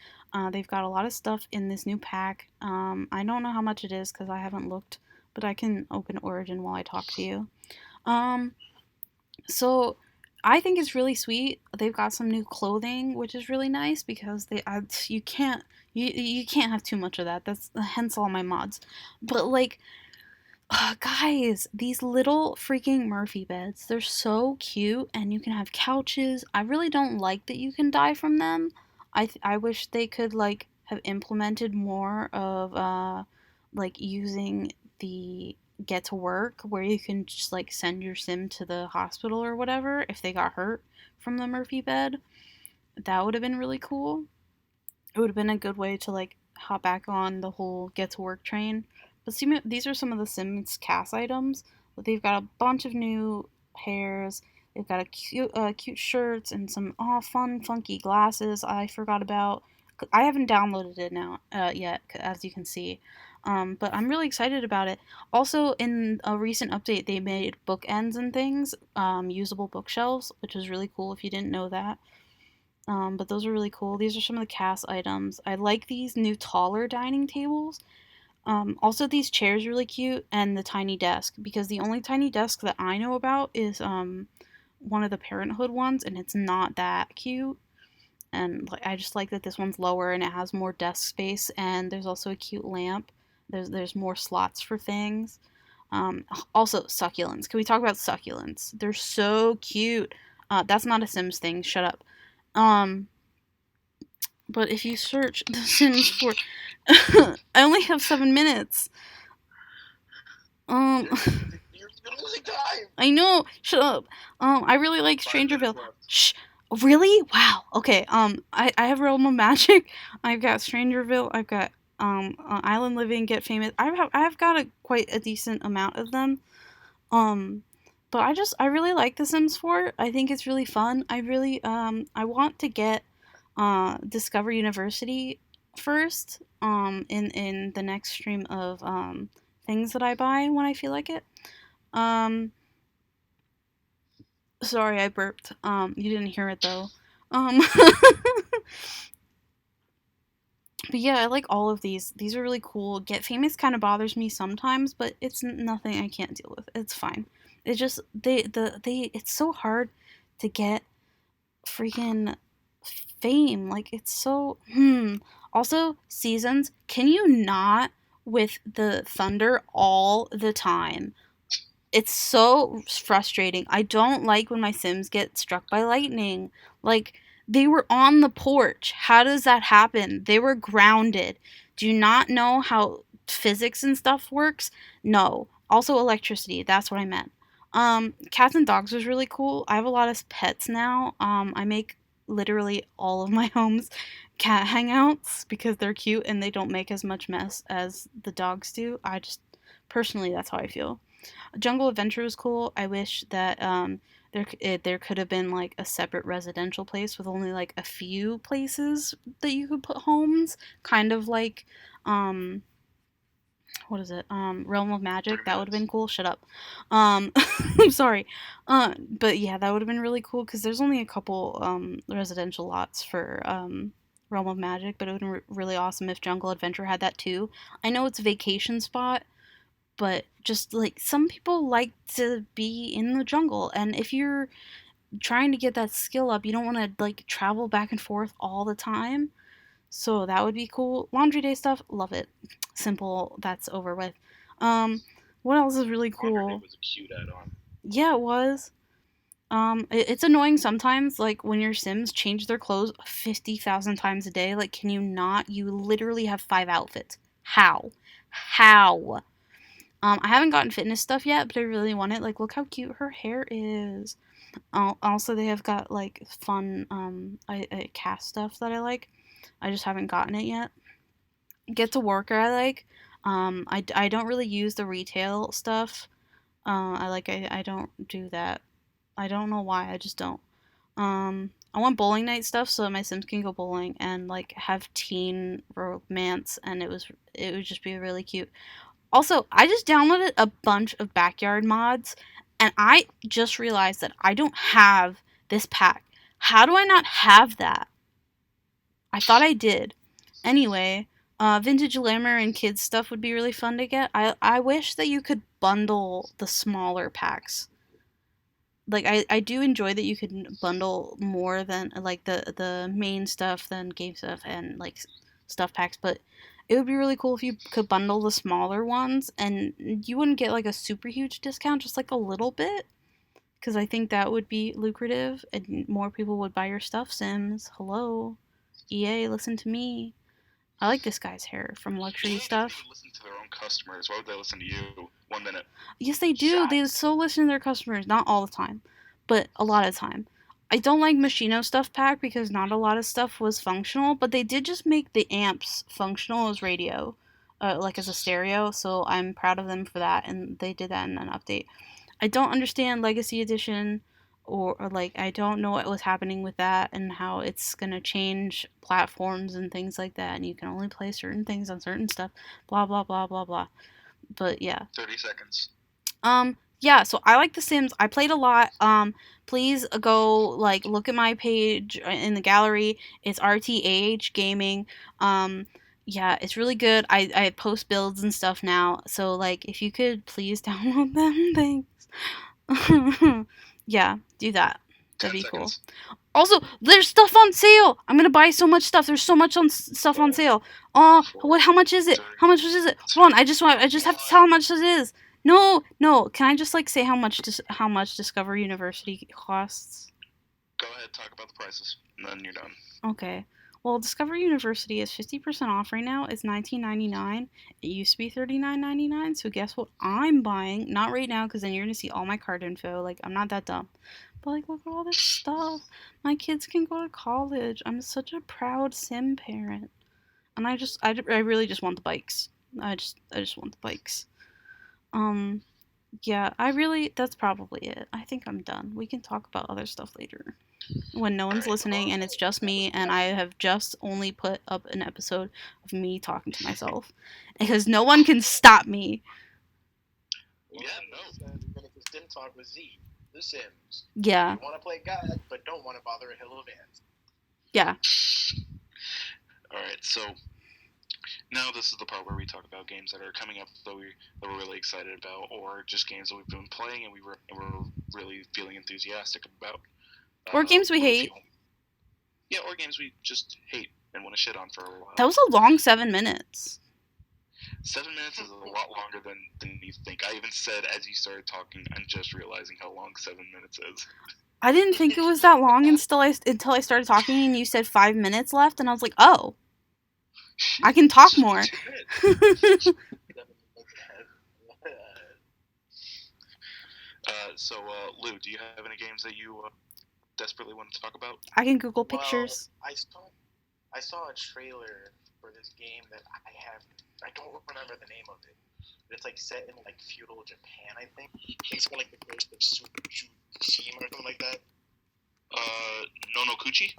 They've got a lot of stuff in this new pack. I don't know how much it is because I haven't looked, but I can open Origin while I talk to you. So I think it's really sweet. They've got some new clothing, which is really nice because you can't have too much of that. That's hence all my mods. But like, guys, these little freaking Murphy beds, they're so cute, and you can have couches. I really don't like that you can die from them. I wish they could like have implemented more of like using the get to work where you can just like send your sim to the hospital or whatever if they got hurt from the Murphy bed. That would have been really cool. It would have been a good way to like hop back on the whole get to work train. But see, these are some of the Sims cast items. They've got a bunch of new hairs. They've got cute shirts and some fun, funky glasses. I forgot about. I haven't downloaded it now yet, as you can see. But I'm really excited about it. Also, in a recent update, they made bookends and things, usable bookshelves, which is really cool if you didn't know that. But those are really cool. These are some of the cast items. I like these new taller dining tables. Also, these chairs are really cute, and the tiny desk, because the only tiny desk that I know about is one of the Parenthood ones, and it's not that cute. And I just like that this one's lower and it has more desk space, and there's also a cute lamp. There's more slots for things. Also, succulents. Can we talk about succulents? They're so cute. That's not a Sims thing. Shut up. But if you search The Sims 4, I only have 7 minutes. You're losing time. I know. Shut up. I really like Strangerville. Shh. Really? Wow. Okay. I have Realm of Magic. I've got Strangerville. I've got Island Living, Get Famous. I've got quite a decent amount of them. But I really like The Sims 4. I think it's really fun. I want to get Discover University first in the next stream of things that I buy when I feel like it. Um, sorry, I burped. You didn't hear it though. But yeah, I like all of these. These are really cool. Get Famous kind of bothers me sometimes, but it's nothing I can't deal with. It's fine. It's just they it's so hard to get freaking fame. Like it's so Also, seasons, can you not with the thunder all the time? It's so frustrating. I don't like when my Sims get struck by lightning. Like, they were on the porch. How does that happen? They were grounded. Do you not know how physics and stuff works? No. Also, electricity. That's what I meant. Cats and dogs was really cool. I have a lot of pets now. I make literally all of my homes cat hangouts because they're cute and they don't make as much mess as the dogs do. I just, personally, that's how I feel. Jungle Adventure was cool. I wish that there could have been like a separate residential place with only like a few places that you could put homes, kind of like um what is it? Realm of Magic. That would have been cool. Shut up. I'm sorry. But yeah, that would have been really cool because there's only a couple residential lots for Realm of Magic, but it would have been really awesome if Jungle Adventure had that too. I know it's a vacation spot, but just like some people like to be in the jungle, and if you're trying to get that skill up, you don't want to like travel back and forth all the time. So that would be cool. Laundry day stuff, love it. Simple, that's over with. um what else is really Laundry Day cool? was a cute add-on. Yeah, it was. It's annoying sometimes, like when your Sims change their clothes 50,000 times a day. Like, can you not? You literally have 5 outfits. How? I haven't gotten fitness stuff yet, but I really want it. Like, look how cute her hair is. Also, they have got like fun cast stuff that I like. I just haven't gotten it yet. Get to Worker I like. I don't really use the retail stuff. I don't do that. I don't know why. I just don't. I want bowling night stuff so that my Sims can go bowling and like have teen romance, and it would just be really cute. Also, I just downloaded a bunch of backyard mods, and I just realized that I don't have this pack. How do I not have that? I thought I did. Anyway, vintage glamour and kids stuff would be really fun to get. I wish that you could bundle the smaller packs. Like I do enjoy that you could bundle more than like the main stuff than game stuff and like stuff packs, but it would be really cool if you could bundle the smaller ones and you wouldn't get like a super huge discount, just like a little bit, because I think that would be lucrative and more people would buy your stuff. Sims, hello, EA, listen to me. I like this guy's hair from Luxury EA doesn't Stuff. even listen to their own customers. Why would they listen to you? 1 minute. Yes, they do. They so listen to their customers. Not all the time, but a lot of the time. I don't like Machino Stuff Pack because not a lot of stuff was functional, but they did just make the amps functional as radio, like as a stereo, so I'm proud of them for that, and they did that in an update. I don't understand Legacy Edition, or like, I don't know what was happening with that and how it's going to change platforms and things like that, and you can only play certain things on certain stuff, blah, blah, blah, blah, blah. But yeah. 30 seconds. Yeah, so I like The Sims. I played a lot. Please go like look at my page in the gallery. It's RTAH Gaming. Yeah, it's really good. I post builds and stuff now. So like if you could please download them, thanks. Yeah, do that. That'd 10 be cool. seconds. Also, there's stuff on sale. I'm gonna buy so much stuff. There's so much stuff on sale. Oh, what? How much is it? How much is it? Hold on. I just have to tell how much it is. No, no. Can I just like say how much Discover University costs? Go ahead, talk about the prices, and then you're done. Okay. Well, Discover University is 50% off right now. It's $19.99. It used to be $39.99. So guess what I'm buying? Not right now, because then you're gonna see all my card info. Like, I'm not that dumb. But like, look at all this stuff. My kids can go to college. I'm such a proud sim parent, and I really just want the bikes. I just want the bikes. Um, yeah, that's probably it. I think I'm done. We can talk about other stuff later when no one's listening and it's just me, and I have just only put up an episode of me talking to myself because no one can stop me. Yeah, no. We're gonna Sim Talk with Z. The Sims. Yeah. You want to play God, but don't want to bother a hill of ants. Yeah. All right, so now this is the part where we talk about games that are coming up that we're really excited about, or just games that we've been playing and we're really feeling enthusiastic about. Or games we hate. Yeah, or games we just hate and want to shit on for a while. That was a long 7 minutes. 7 minutes is a lot longer than you think. I even said as you started talking, I'm just realizing how long 7 minutes is. I didn't think it was that long until I started talking and you said 5 minutes left, and I was like, oh, I can talk more. So, Lou, do you have any games that you desperately want to talk about? I can Google pictures. I saw a trailer for this game that I don't remember the name of it. But it's like set in like feudal Japan, I think. It's called like the Ghost of Tsushima or something like that. Nonokuchi?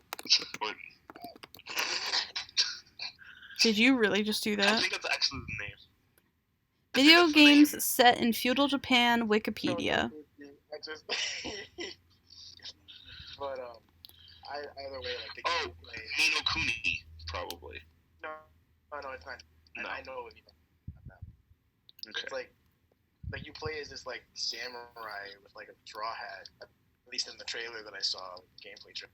Or... Did you really just do that? I think that's actually the name. Video games set in feudal Japan, Wikipedia. But either way, like the gameplay. Ni no Kuni, probably. No, it's not. No. I know what you mean. Okay. It's like you play as this like samurai with like a straw hat. At least in the trailer that I saw, gameplay trailer,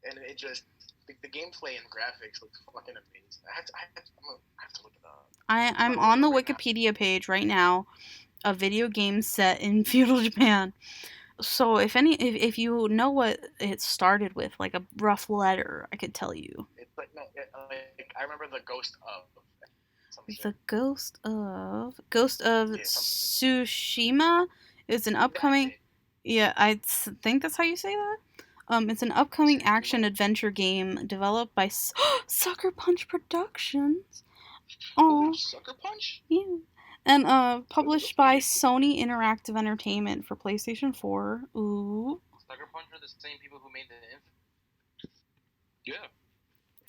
and it just the gameplay and graphics look fucking amazing. I have to look it up. I'm on the Wikipedia page right now. A video game set in feudal Japan. So if you know what it started with, like a rough letter, I could tell you. It's like I remember the Ghost of. The Ghost of Tsushima is an upcoming. Yeah, I think that's how you say that. It's an upcoming action adventure game developed by Sucker Punch Productions. Oh, Sucker Punch? Yeah. And published by Sony Interactive Entertainment for PlayStation 4. Ooh. Sucker Punch are the same people who made the Infamous. Yeah.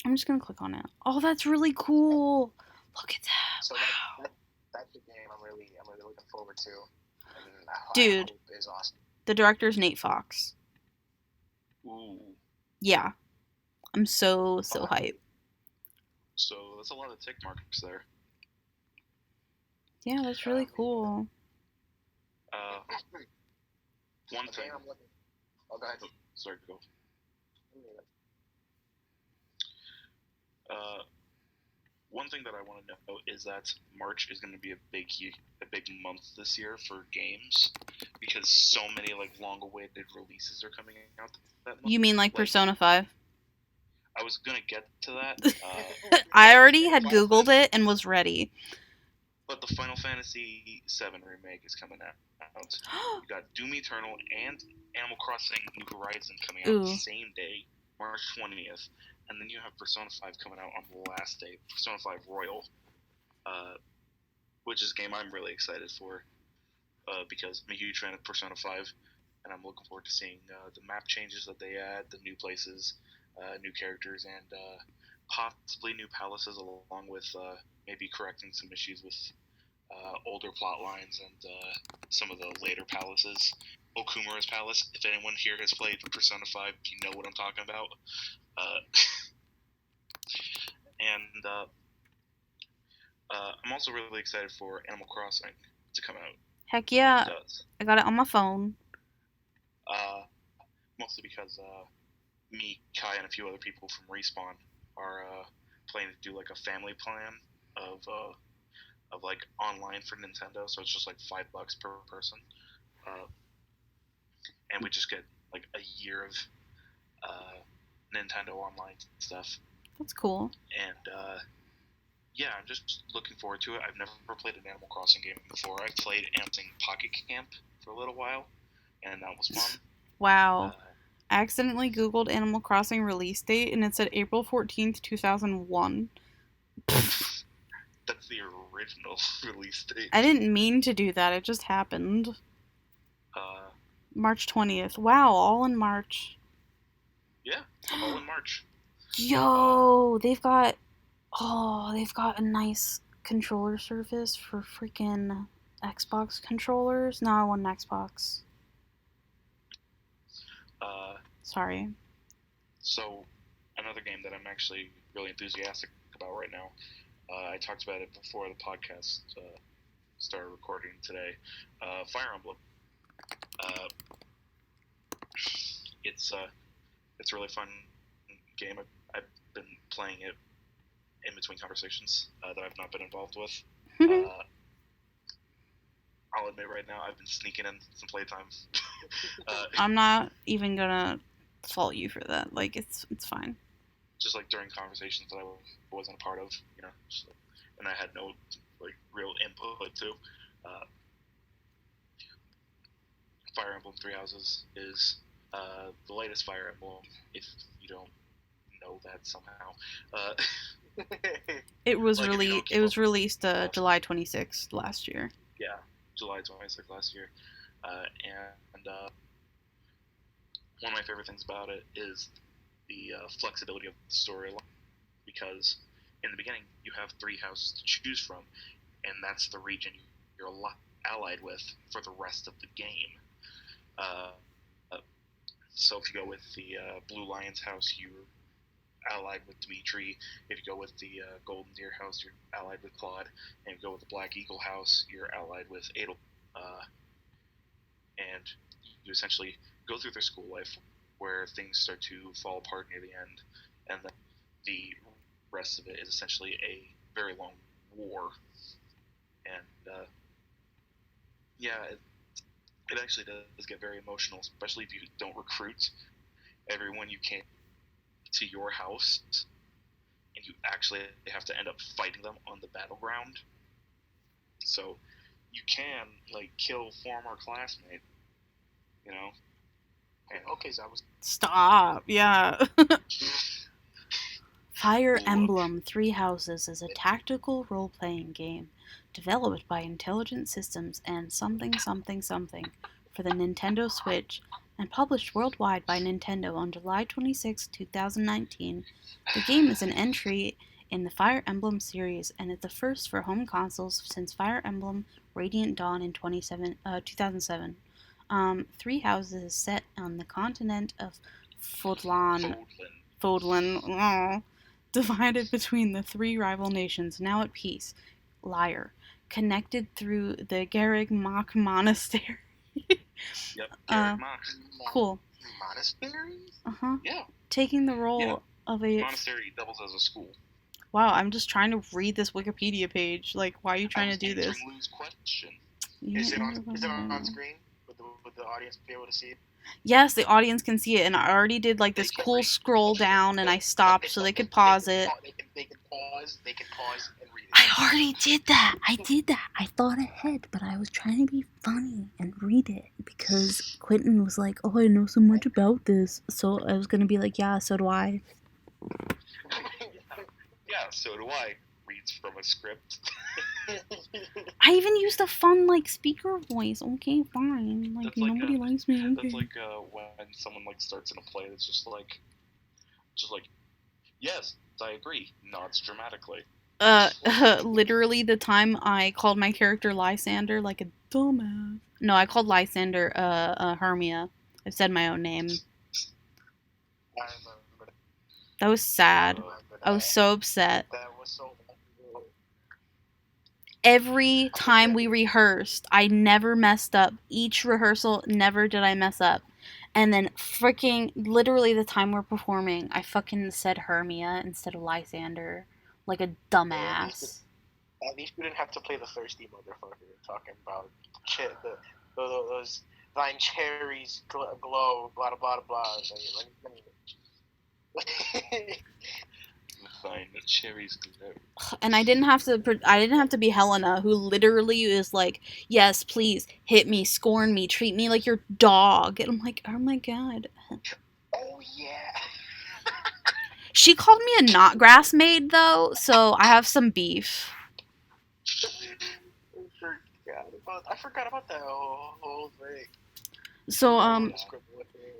I'm just gonna click on it. Oh, that's really cool. Look at that. So wow. That's the game I'm really looking forward to. And dude, I hope is awesome. The director's Nate Fox. Ooh. Yeah. I'm so hyped. So that's a lot of tick marks there. Yeah, that's really cool. One thing. Oh, go ahead. Sorry, go. One thing that I want to know is that March is going to be a big month this year for games because so many like long-awaited releases are coming out that month. You mean like Persona 5? I was gonna get to that. I already had Googled it and was ready. But the Final Fantasy VII remake is coming out. You got Doom Eternal and Animal Crossing New Horizons coming out the same day, March 20th. And then you have Persona 5 coming out on the last day, Persona 5 Royal, which is a game I'm really excited for because I'm a huge fan of Persona 5, and I'm looking forward to seeing the map changes that they add, the new places, new characters, and possibly new palaces, along with maybe correcting some issues with older plot lines and some of the later palaces. Okumura's Palace, if anyone here has played Persona 5, you know what I'm talking about. And I'm also really excited for Animal Crossing to come out. Heck yeah. I got it on my phone. Mostly because me, Kai, and a few other people from Respawn are planning to do like a family plan of like online for Nintendo, so it's just like $5 per person. And we just get like a year of Nintendo Online stuff. That's cool. And yeah, I'm just looking forward to it. I've never played an Animal Crossing game before. I played Animal Crossing Pocket Camp for a little while, and that was fun. Wow. I accidentally Googled Animal Crossing release date, and it said April 14th, 2001. That's the original release date. I didn't mean to do that. It just happened. March 20th. Wow, all in March. Yeah, all in March. Yo, they've got a nice controller surface for freaking Xbox controllers. No, I want an Xbox. Sorry. So, another game that I'm actually really enthusiastic about right now. I talked about it before the podcast started recording today. Fire Emblem. It's a really fun game. I've been playing it in between conversations that I've not been involved with. I'll admit right now, I've been sneaking in some playtime. I'm not even gonna fault you for that. Like, it's fine. Just like during conversations that I wasn't a part of, and I had no like real input to. Fire Emblem Three Houses is the latest Fire Emblem. If you don't know that somehow, it was like released July 26th last year. Yeah, July 26th last year, and one of my favorite things about it is the flexibility of the storyline, because in the beginning you have 3 houses to choose from, and that's the region you're allied with for the rest of the game. So if you go with the Blue Lion's house, you're allied with Dimitri. If you go with the Golden Deer house, you're allied with Claude. And if you go with the Black Eagle house, you're allied with Adel. And you essentially go through their school life where things start to fall apart near the end, and then the rest of it is essentially a very long war. And it actually does get very emotional, especially if you don't recruit everyone you can to your house, and you actually have to end up fighting them on the battleground. So you can kill former classmate, Okay, so I was. Stop. Yeah. Fire Emblem Three Houses is a tactical role-playing game developed by Intelligent Systems and something for the Nintendo Switch and published worldwide by Nintendo on July 26, 2019. The game is an entry in the Fire Emblem series and is the first for home consoles since Fire Emblem Radiant Dawn in 2007. Three Houses is set on the continent of Fodlan, divided between the 3 rival nations, now at peace. Liar. Connected through the Garreg Mach Monastery. Yep, Garreg Mach. Cool. Monastery? Uh-huh. Yeah. Taking the role of a... Monastery doubles as a school. Wow, I'm just trying to read this Wikipedia page. Like, why are you trying to do this? Lou's question. Is it on screen? Would the audience be able to see it? Yes, the audience can see it, and I already did this cool scroll down, and I stopped so they could pause it. They can pause and read it. I already did that. I thought ahead, but I was trying to be funny and read it because Quentin was like, "Oh, I know so much about this," so I was gonna be like, "Yeah, so do I." Yeah, so do I. Reads from a script. I even used a fun speaker voice. Okay, fine. Nobody likes me. Okay. That's like when someone starts in a play. It's just like, yes, I agree. Nods dramatically. Literally the time I called my character Lysander like a dumbass. No, I called Lysander Hermia. I said my own name. I remember. That was sad. I was so upset. That was so. Every time we rehearsed, I never messed up. Each rehearsal, never did I mess up. And then freaking, literally the time we're performing, I fucking said Hermia instead of Lysander. Like a dumbass. At least we didn't have to play the thirsty motherfucker talking about shit. Those thine cherries glow, blah, blah, blah, blah. Fine, the cherries glow. And I didn't have to be Helena, who literally is like, yes, please hit me, scorn me, treat me like your dog. And I'm like, oh my god. Oh yeah. She called me a not grass maid though, so I have some beef. I forgot about that whole thing. So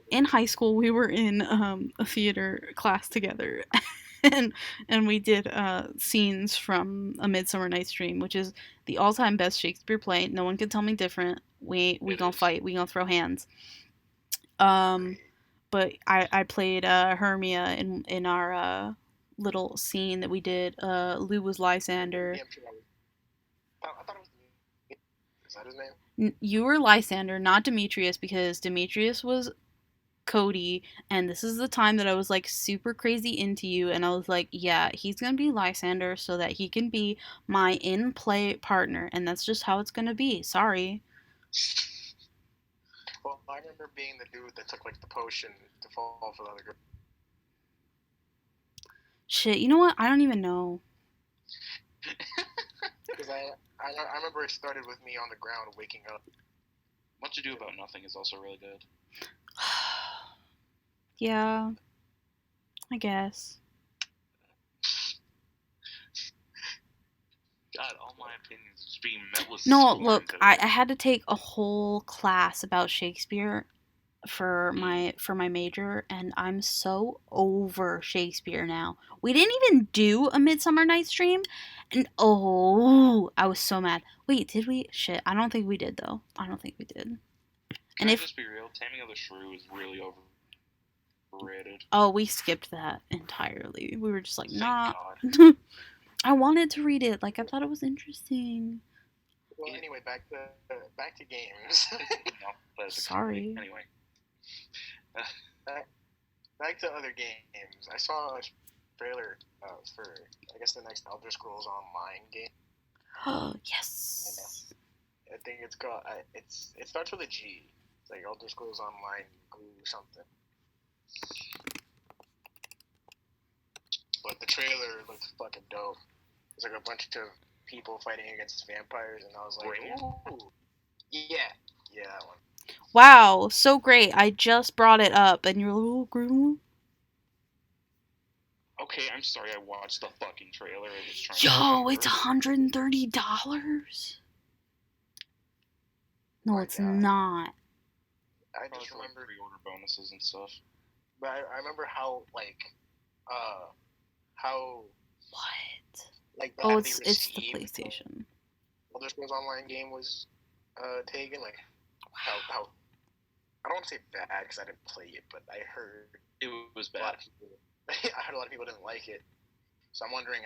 in high school we were in a theater class together. and we did scenes from A Midsummer Night's Dream, which is the all-time best Shakespeare play. No one can tell me different. We It gonna is. fight. We gonna throw hands. Um, but I played Hermia in our little scene that we did. Lou was Lysander. Yeah, I'm sure I thought it was. Is that his name? You were Lysander, not Demetrius, because Demetrius was Cody, and this is the time that I was like super crazy into you, and I was like, yeah, he's gonna be Lysander so that he can be my in play partner, and that's just how it's gonna be. Sorry. Well, I remember being the dude that took like the potion to fall for the other girl. Shit, you know what? I don't even know. Because I remember it started with me on the ground waking up. What to Do About Nothing is also really good. Yeah, I guess. God, all my opinions just being met with No, scorn look, today. I had to take a whole class about Shakespeare for my major, and I'm so over Shakespeare now. We didn't even do A Midsummer Night's Dream, and oh, I was so mad. Wait, did we? Shit, I don't think we did though. I don't think we did. Can And I if just be real? Taming of the Shrew is really overrated. oh, we skipped that entirely. We were just like, Thank nah. God. I wanted to read it. Like I thought it was interesting. Well, anyway, back to games. No, that's Sorry. Anyway. Back to other games. I saw a trailer for I guess the next Elder Scrolls Online game. Oh yes. I think it's called. It starts with a G. It's like Elder Scrolls Online Glue something. But the trailer looked fucking dope. It's like a bunch of people fighting against vampires, and I was like, ooh, yeah, that one. Wow, so great. I just brought it up, and you're like, oh, grandma. Okay, I'm sorry. I watched the fucking trailer. I was trying. Yo, it's $130. No, My it's God. not. I Probably just for like remember, pre-order bonuses and stuff. but I remember how how What? like Oh, badly it's the received PlayStation. Elder Scrolls Online game was taken. Like how I don't want to say bad because I didn't play it, but I heard It was a lot bad. of people. I heard a lot of people didn't like it. So I'm wondering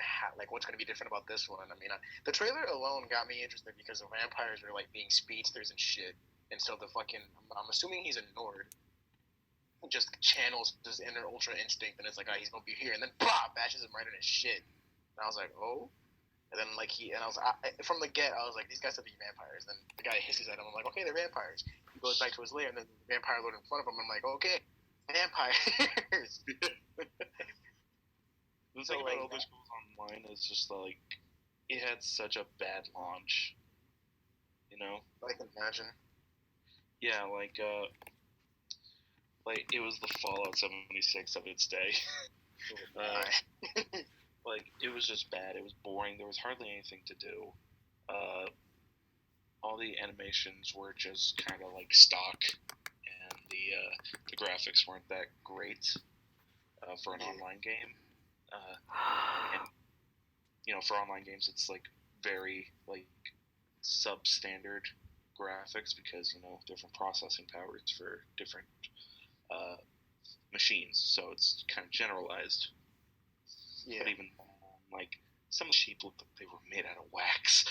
what's going to be different about this one. I mean, the trailer alone got me interested because the vampires are like being speedsters and shit, and so I'm assuming he's a Nord, just channels his inner ultra instinct, and it's like, he's gonna be here, and then blah, bashes him right in his shit. And I was like, oh. And then from the get, I was like, these guys have to be vampires. Then the guy hisses at him. I'm like, okay, they're vampires. He goes back to his lair, and then the vampire lord in front of him. I'm like, okay, vampires. The thing about Elder Scrolls Online is just like it had such a bad launch. You know? I can imagine. Yeah, like it was the Fallout 76 of its day. Like it was just bad. It was boring. There was hardly anything to do. All the animations were just kind of like stock, and the graphics weren't that great for an online game. And for online games, it's like very like substandard graphics because different processing powers for different machines, so it's kind of generalized. Yeah. But even like some of the sheep looked like they were made out of wax.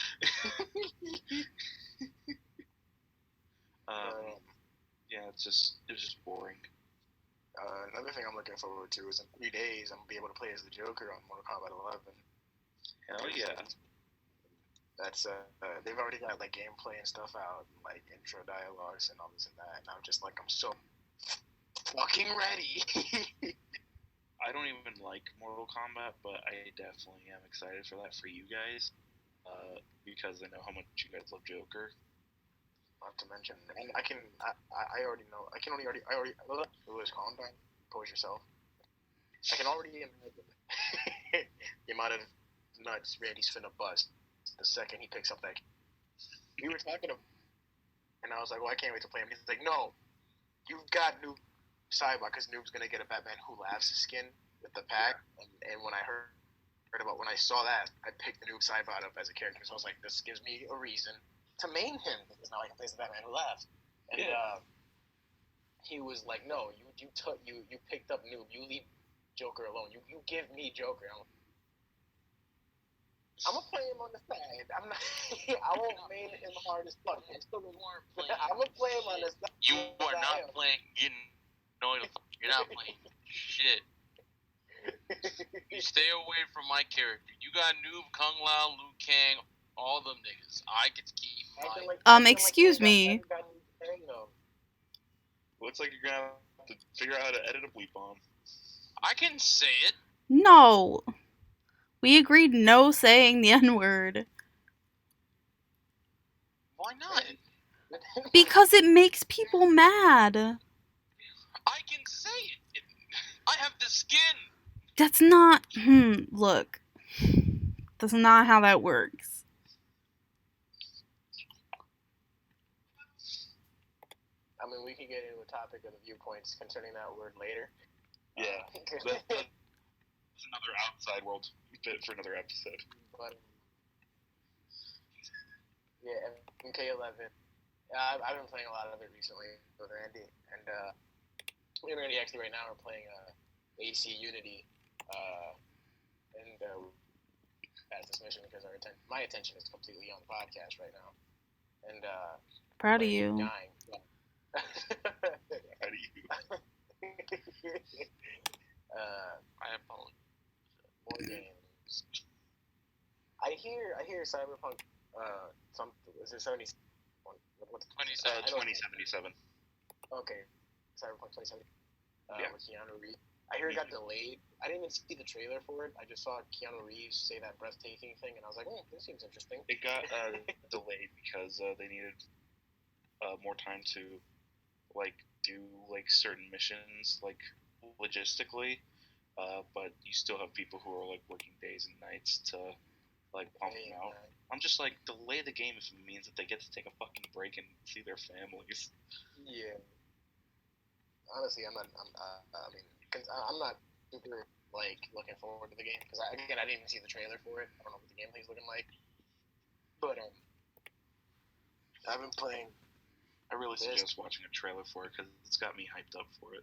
Yeah, it was just boring. Another thing I'm looking forward to is in 3 days I'm gonna be able to play as the Joker on Mortal Kombat 11. Hell yeah! That's they've already got like gameplay and stuff out, and, like intro dialogues and all this and that, and I'm just like, I'm so fucking ready. I don't even like Mortal Kombat, but I definitely am excited for that for you guys, because I know how much you guys love Joker. Not to mention, and I already know. Lewis, calm down. Compose yourself. I can already imagine the amount of nuts Randy's finna bust the second he picks up that. We were talking to him, and I was like, well, I can't wait to play him. He's like, no, you've got Noob Cyborg, because Noob's gonna get a Batman Who Laughs skin with the pack, and when I saw that, I picked the Noob Saibot up as a character. So I was like, this gives me a reason to main him because now I can play as the Batman Who Laughs. And he was like, no, you picked up Noob. You leave Joker alone. You give me Joker. I'm gonna play him on the side. I'm not. I won't main him hard as fuck. I'm gonna play him on the side. You are not playing. You're not playing shit. You stay away from my character. You got Noob, Kung Lao, Liu Kang, all them niggas. I get to keep mine. Excuse me. Looks like you're gonna have to figure out how to edit a bleep on. I can say it. No. We agreed no saying the N-word. Why not? Because it makes people mad. I can say it. I have the skin. That's not... look. That's not how that works. I mean, we can get into a topic of the viewpoints concerning that word later. Yeah. That's another outside world bit for another episode. But, yeah, MK11. I've been playing a lot of it recently with Randy. And me and Randy actually right now are playing AC Unity. And pass this mission because my attention is completely on the podcast right now. And proud of you. Dying. How do you? I apologize. More games. I hear Cyberpunk. Is it 70? What's 2077. Okay, Cyberpunk 2070. Yeah. With Keanu Reeves. I hear it got delayed. I didn't even see the trailer for it. I just saw Keanu Reeves say that breathtaking thing, and I was like, this seems interesting. It got delayed because they needed more time to do certain missions logistically. But you still have people who are working days and nights to pump them out. I'm just delay the game if it means that they get to take a fucking break and see their families. Yeah. Honestly, I'm not super looking forward to the game because I didn't even see the trailer for it. I don't know what the gameplay's looking like. But I've been playing. I really suggest watching a trailer for it because it's got me hyped up for it.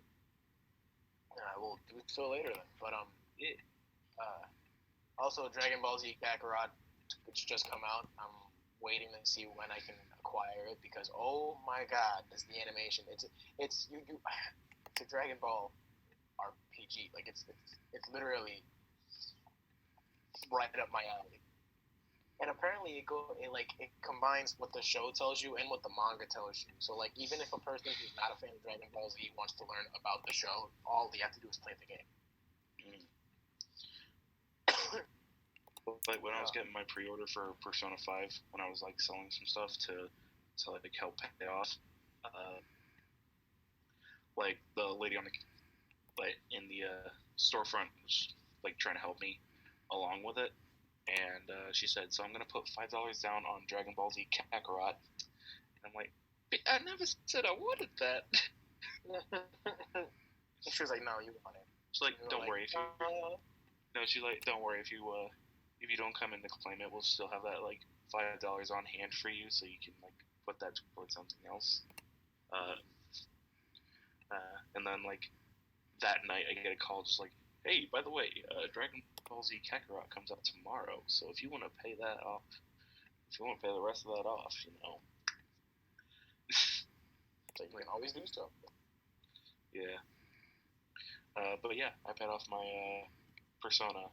We'll do it till later then. But also Dragon Ball Z Kakarot, which just come out. I'm waiting to see when I can acquire it because oh my god, is the animation. It's a Dragon Ball RPG. It's literally right up my alley. And apparently it combines what the show tells you and what the manga tells you. So even if a person who's not a fan of Dragon Ball Z wants to learn about the show, all they have to do is play the game. When I was getting my pre-order for Persona 5, when I was selling some stuff to help pay off, the lady on the in the storefront was trying to help me along with it. And she said, so I'm going to put $5 down on Dragon Ball Z Kakarot. And I'm like, I never said I wanted that. She was like, no, you want it. She's like, don't worry if you... No, she's like, don't worry if you don't come in to claim it, we'll still have that $5 on hand for you, so you can put that towards something else. And then that night I get a call just hey, by the way, Dragon Ball Z Kakarot comes out tomorrow, so if you want to pay that off, if you want to pay the rest of that off, So you can always do stuff. Yeah. But yeah, I paid off my Persona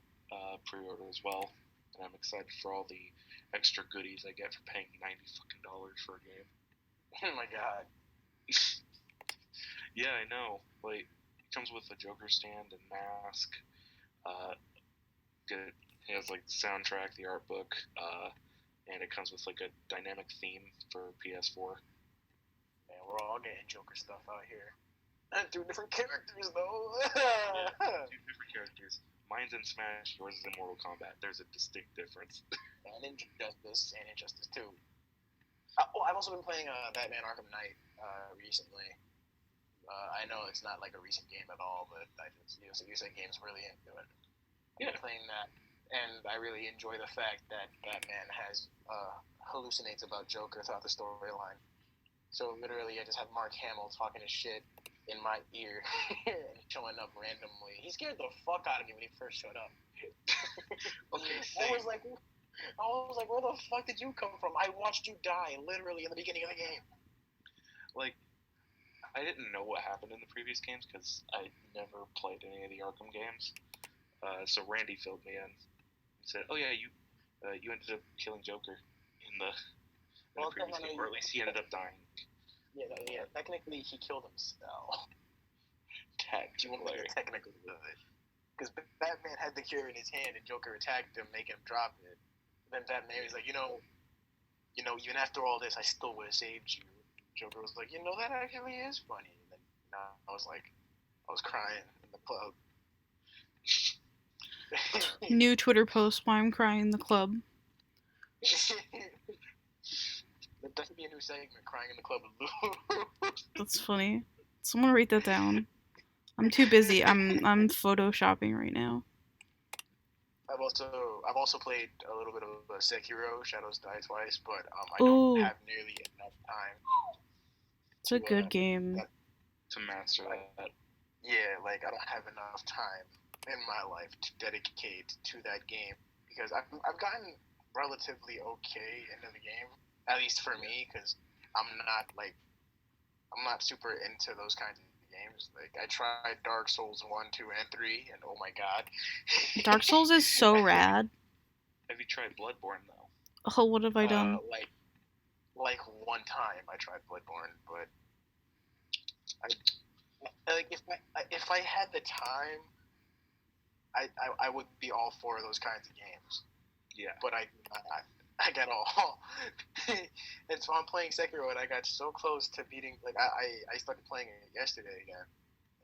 pre-order as well, and I'm excited for all the extra goodies I get for paying $90 for a game. Oh my god. Yeah, I know. It comes with a Joker stand and mask. It has the soundtrack, the art book, and it comes with a dynamic theme for PS4. Man, we're all getting Joker stuff out here. And 2 different characters though. Yeah, 2 different characters. Mine's in Smash, yours is in Mortal Kombat. There's a distinct difference. And Injustice and Injustice 2. I've also been playing Batman Arkham Knight recently. I know it's not like a recent game at all, but I just recent games really into it. Yeah. Playing that, and I really enjoy the fact that Batman has hallucinates about Joker throughout the storyline. So literally, I just have Mark Hamill talking his shit in my ear and showing up randomly. He scared the fuck out of me when he first showed up. Okay, I was like, where the fuck did you come from? I watched you die literally in the beginning of the game. Like, I didn't know what happened in the previous games because I never played any of the Arkham games. So Randy filled me in and said, "Oh yeah, you ended up killing Joker in the previous game, or at least he ended up dying." Yeah. Technically, he killed himself. Technically, because Batman had the cure in his hand and Joker attacked him, making him drop it. And then Batman was like, even after all this, I still would have saved you. Joker was like, that actually is funny. And then I was crying in the club. New Twitter post why I'm crying in the club. That should be a new segment, crying in the club. That's funny. Someone write that down. I'm too busy. I'm photoshopping right now. I've also played a little bit of Sekiro, Shadows Die Twice, but I don't have nearly enough time. It's a good game. To master that. Yeah, like I don't have enough time in my life to dedicate to that game because I've gotten relatively okay into the game, at least for me, because I'm not super into those kinds of games. Like I tried Dark Souls 1, 2, and 3, and oh my god, Dark Souls is so rad. Have you tried Bloodborne though? Oh, what have I done? Like one time I tried Bloodborne, but if I had the time, I would be all for those kinds of games. Yeah. But I got all, and so I'm playing Sekiro, and I got so close to beating. Like I started playing it yesterday again,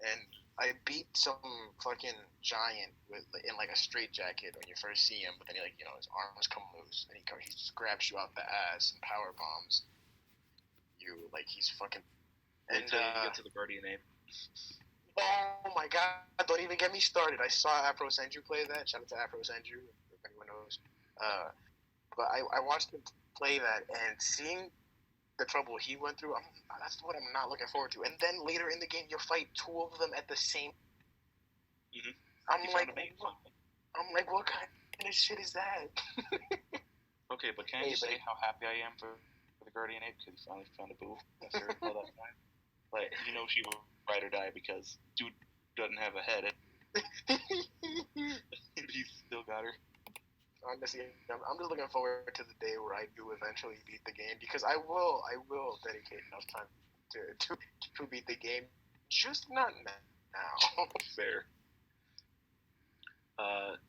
and I beat some fucking giant in like a straitjacket when you first see him, but then his arms come loose, and he just grabs you out the ass and power bombs you like he's fucking. Until you get to the Guardian Ape. Oh my god! Don't even get me started. I saw Afro Senju play that. Shout out to Afro Senju, if anyone knows. But I watched him play that, and seeing the trouble he went through, that's what I'm not looking forward to. And then later in the game, you fight two of them at the same. Mm-hmm. I'm like, what kind of shit is that? Okay, but can I just say how happy I am for the Guardian Ape because he finally found a boo after all that time? Like, she will ride or die because dude doesn't have a head. He still got her. Honestly, I'm just looking forward to the day where I do eventually beat the game because I will dedicate enough time to beat the game, just not now. Fair.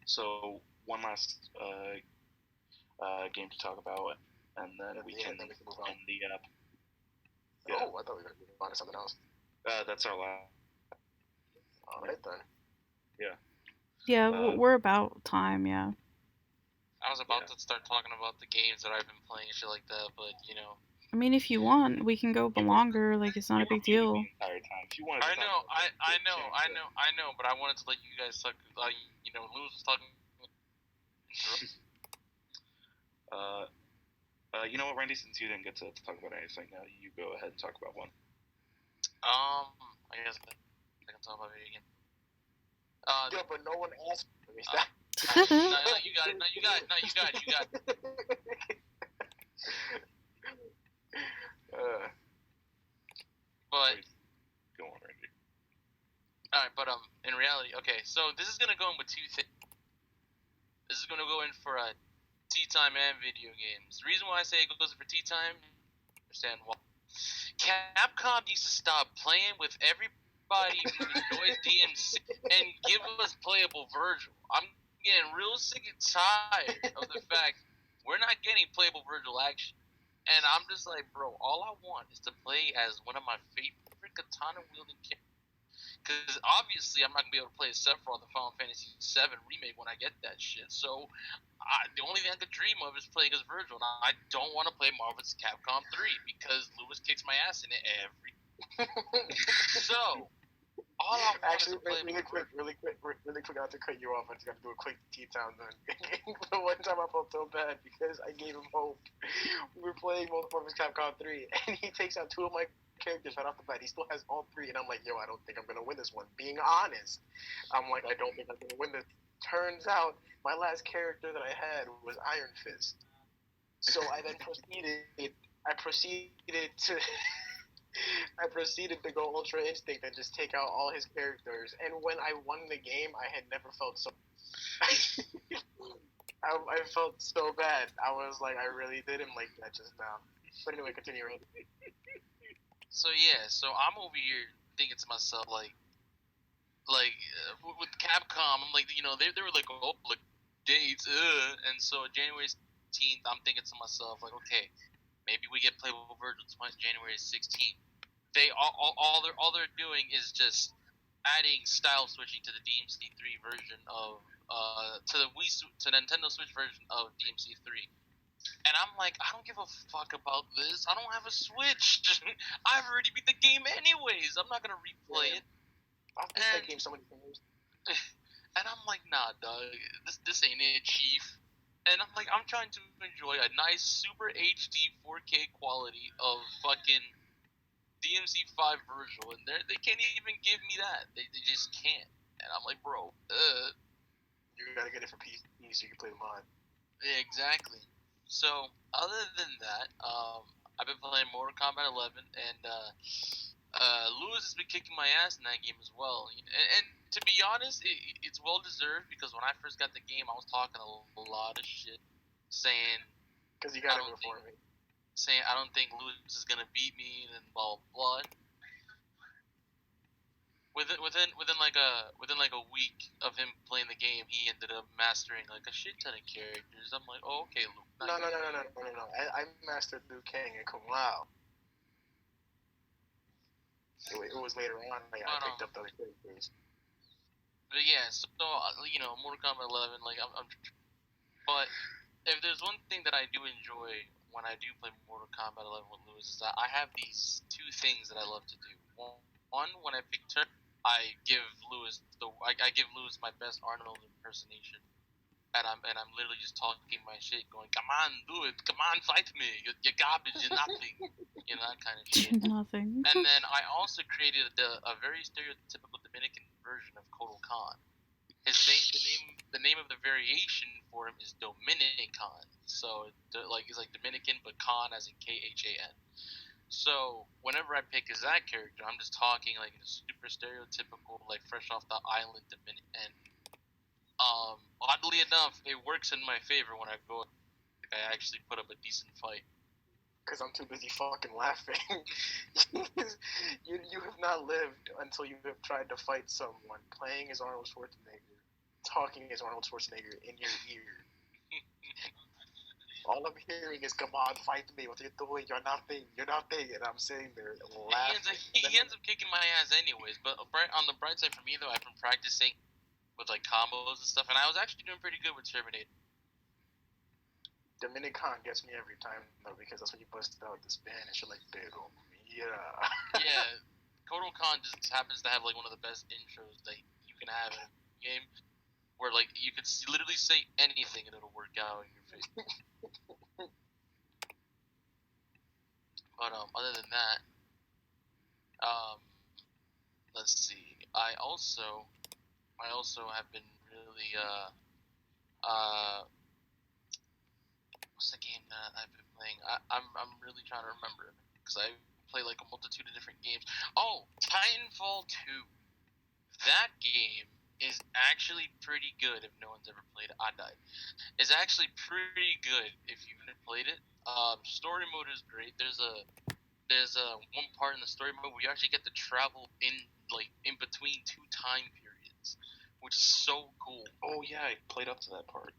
So one last game to talk about, and then we can move on the app. Yeah. Oh, I thought we were going to move on to something else. That's our last. All right then. Yeah. Yeah, we're about time. Yeah. I was about to start talking about the games that I've been playing and shit like that, but I mean, if you want, we can go longer. Like, it's not a big deal. I know, but I wanted to let you guys talk. Lewis was talking. You know what, Randy? Since you didn't get to talk about anything, you go ahead and talk about one. I guess I can talk about video game. Yeah, but no one asked me. No, you got it. No, you got it. But go on, Randy. All right, but in reality, okay. So this is gonna go in with two things. This is gonna go in for tea time and video games. The reason why I say it goes in for tea time, understand why. Capcom needs to stop playing with everybody who enjoys DMC and give us playable Virgil. I'm getting real sick and tired of the fact we're not getting playable Virgil action. And I'm just like, bro, all I want is to play as one of my favorite katana-wielding characters. Because obviously I'm not going to be able to play Sephiroth the Final Fantasy VII Remake when I get that shit. So the only thing I could dream of is playing as Virgil. And I don't want to play Marvel's Capcom 3 because Lewis kicks my ass in it every So all I want is Actually, to play really quick, not to cut you off. I just got to do a quick T-Town then. The one time I felt so bad because I gave him hope. We were playing Marvel vs. Capcom 3, and he takes out 2 of my characters right off the bat. He still has all 3, and I'm like, yo, I don't think I'm gonna win this one. Being honest, I'm like, I don't think I'm gonna win this. Turns out, my last character that I had was Iron Fist. So I then proceeded to I proceeded to go Ultra Instinct and just take out all his characters. And when I won the game, I had never felt so. I felt so bad. I was like, I really did him like that just now. But anyway, continue. So yeah, so I'm over here thinking to myself with Capcom, I'm like, they were like, oh, like dates, and so January 16th, I'm thinking to myself like, okay, maybe we get Playable Virgil January 16th. They all they're doing is just adding style switching to the DMC3 version of to the Nintendo Switch version of DMC3. And I'm like, I don't give a fuck about this. I don't have a Switch. I've already beat the game anyways. I'm not gonna replay it. I've beat that game so many times. And I'm like, nah, dog. This ain't it, chief. And I'm like, I'm trying to enjoy a nice Super HD 4K quality of fucking DMC5 Virtual, and they can't even give me that. They just can't. And I'm like, bro, you gotta get it for PC so you can play the mod. Yeah, exactly. So other than that, I've been playing Mortal Kombat 11, and Lewis has been kicking my ass in that game as well. And to be honest, it's well deserved because when I first got the game, I was talking a lot of shit, saying because you got it before me. Saying I don't think Lewis is gonna beat me, and blah blah. Within like a week of him playing the game, he ended up mastering like a shit ton of characters. I'm like, oh okay, Luke. No. I mastered Liu Kang and Kung Lao. It was later on I picked up the other characters. But yeah, so Mortal Kombat 11, like but if there's one thing that I do enjoy when I do play Mortal Kombat 11 with Lewis is that I have these 2 things that I love to do. One, when I pick turn, I give Lewis my best Arnold impersonation, and I'm literally just talking my shit, going, "Come on, do it! Come on, fight me! You're garbage! You're nothing!" That kind of shit. Nothing. And then I also created a very stereotypical Dominican version of Kotal Khan. The name of the variation for him is Dominican. So he's like Dominican, but Khan as in Khan. So whenever I pick as that character, I'm just talking like a super stereotypical, like fresh off the island Dominican. And oddly enough, it works in my favor when I go. Like, I actually put up a decent fight. Because I'm too busy fucking laughing. you have not lived until you have tried to fight someone playing as Arnold Schwarzenegger, talking as Arnold Schwarzenegger in your ear. All I'm hearing is, "Come on, fight me! What are you doing? You're nothing. You're nothing." And I'm sitting there laughing. He ends up kicking my ass anyways. But on the bright side for me though, I've been practicing with like combos and stuff, and I was actually doing pretty good with Terminator. Dominican gets me every time though, because that's when you bust out the Spanish. You're like, "Pero yeah." Yeah, Kotal Khan just happens to have like one of the best intros that you can have in a game, where like you could literally say anything and it'll work out in your face. But other than that, let's see. I also have been really what's the game that I've been playing? I'm really trying to remember because I play like a multitude of different games. Oh, Titanfall 2. That game is actually pretty good if no one's ever played it. I died. It's actually pretty good if you've never played it. Story mode is great. There's a one part in the story mode where you actually get to travel in between 2 time periods, which is so cool. Oh yeah, I played up to that part.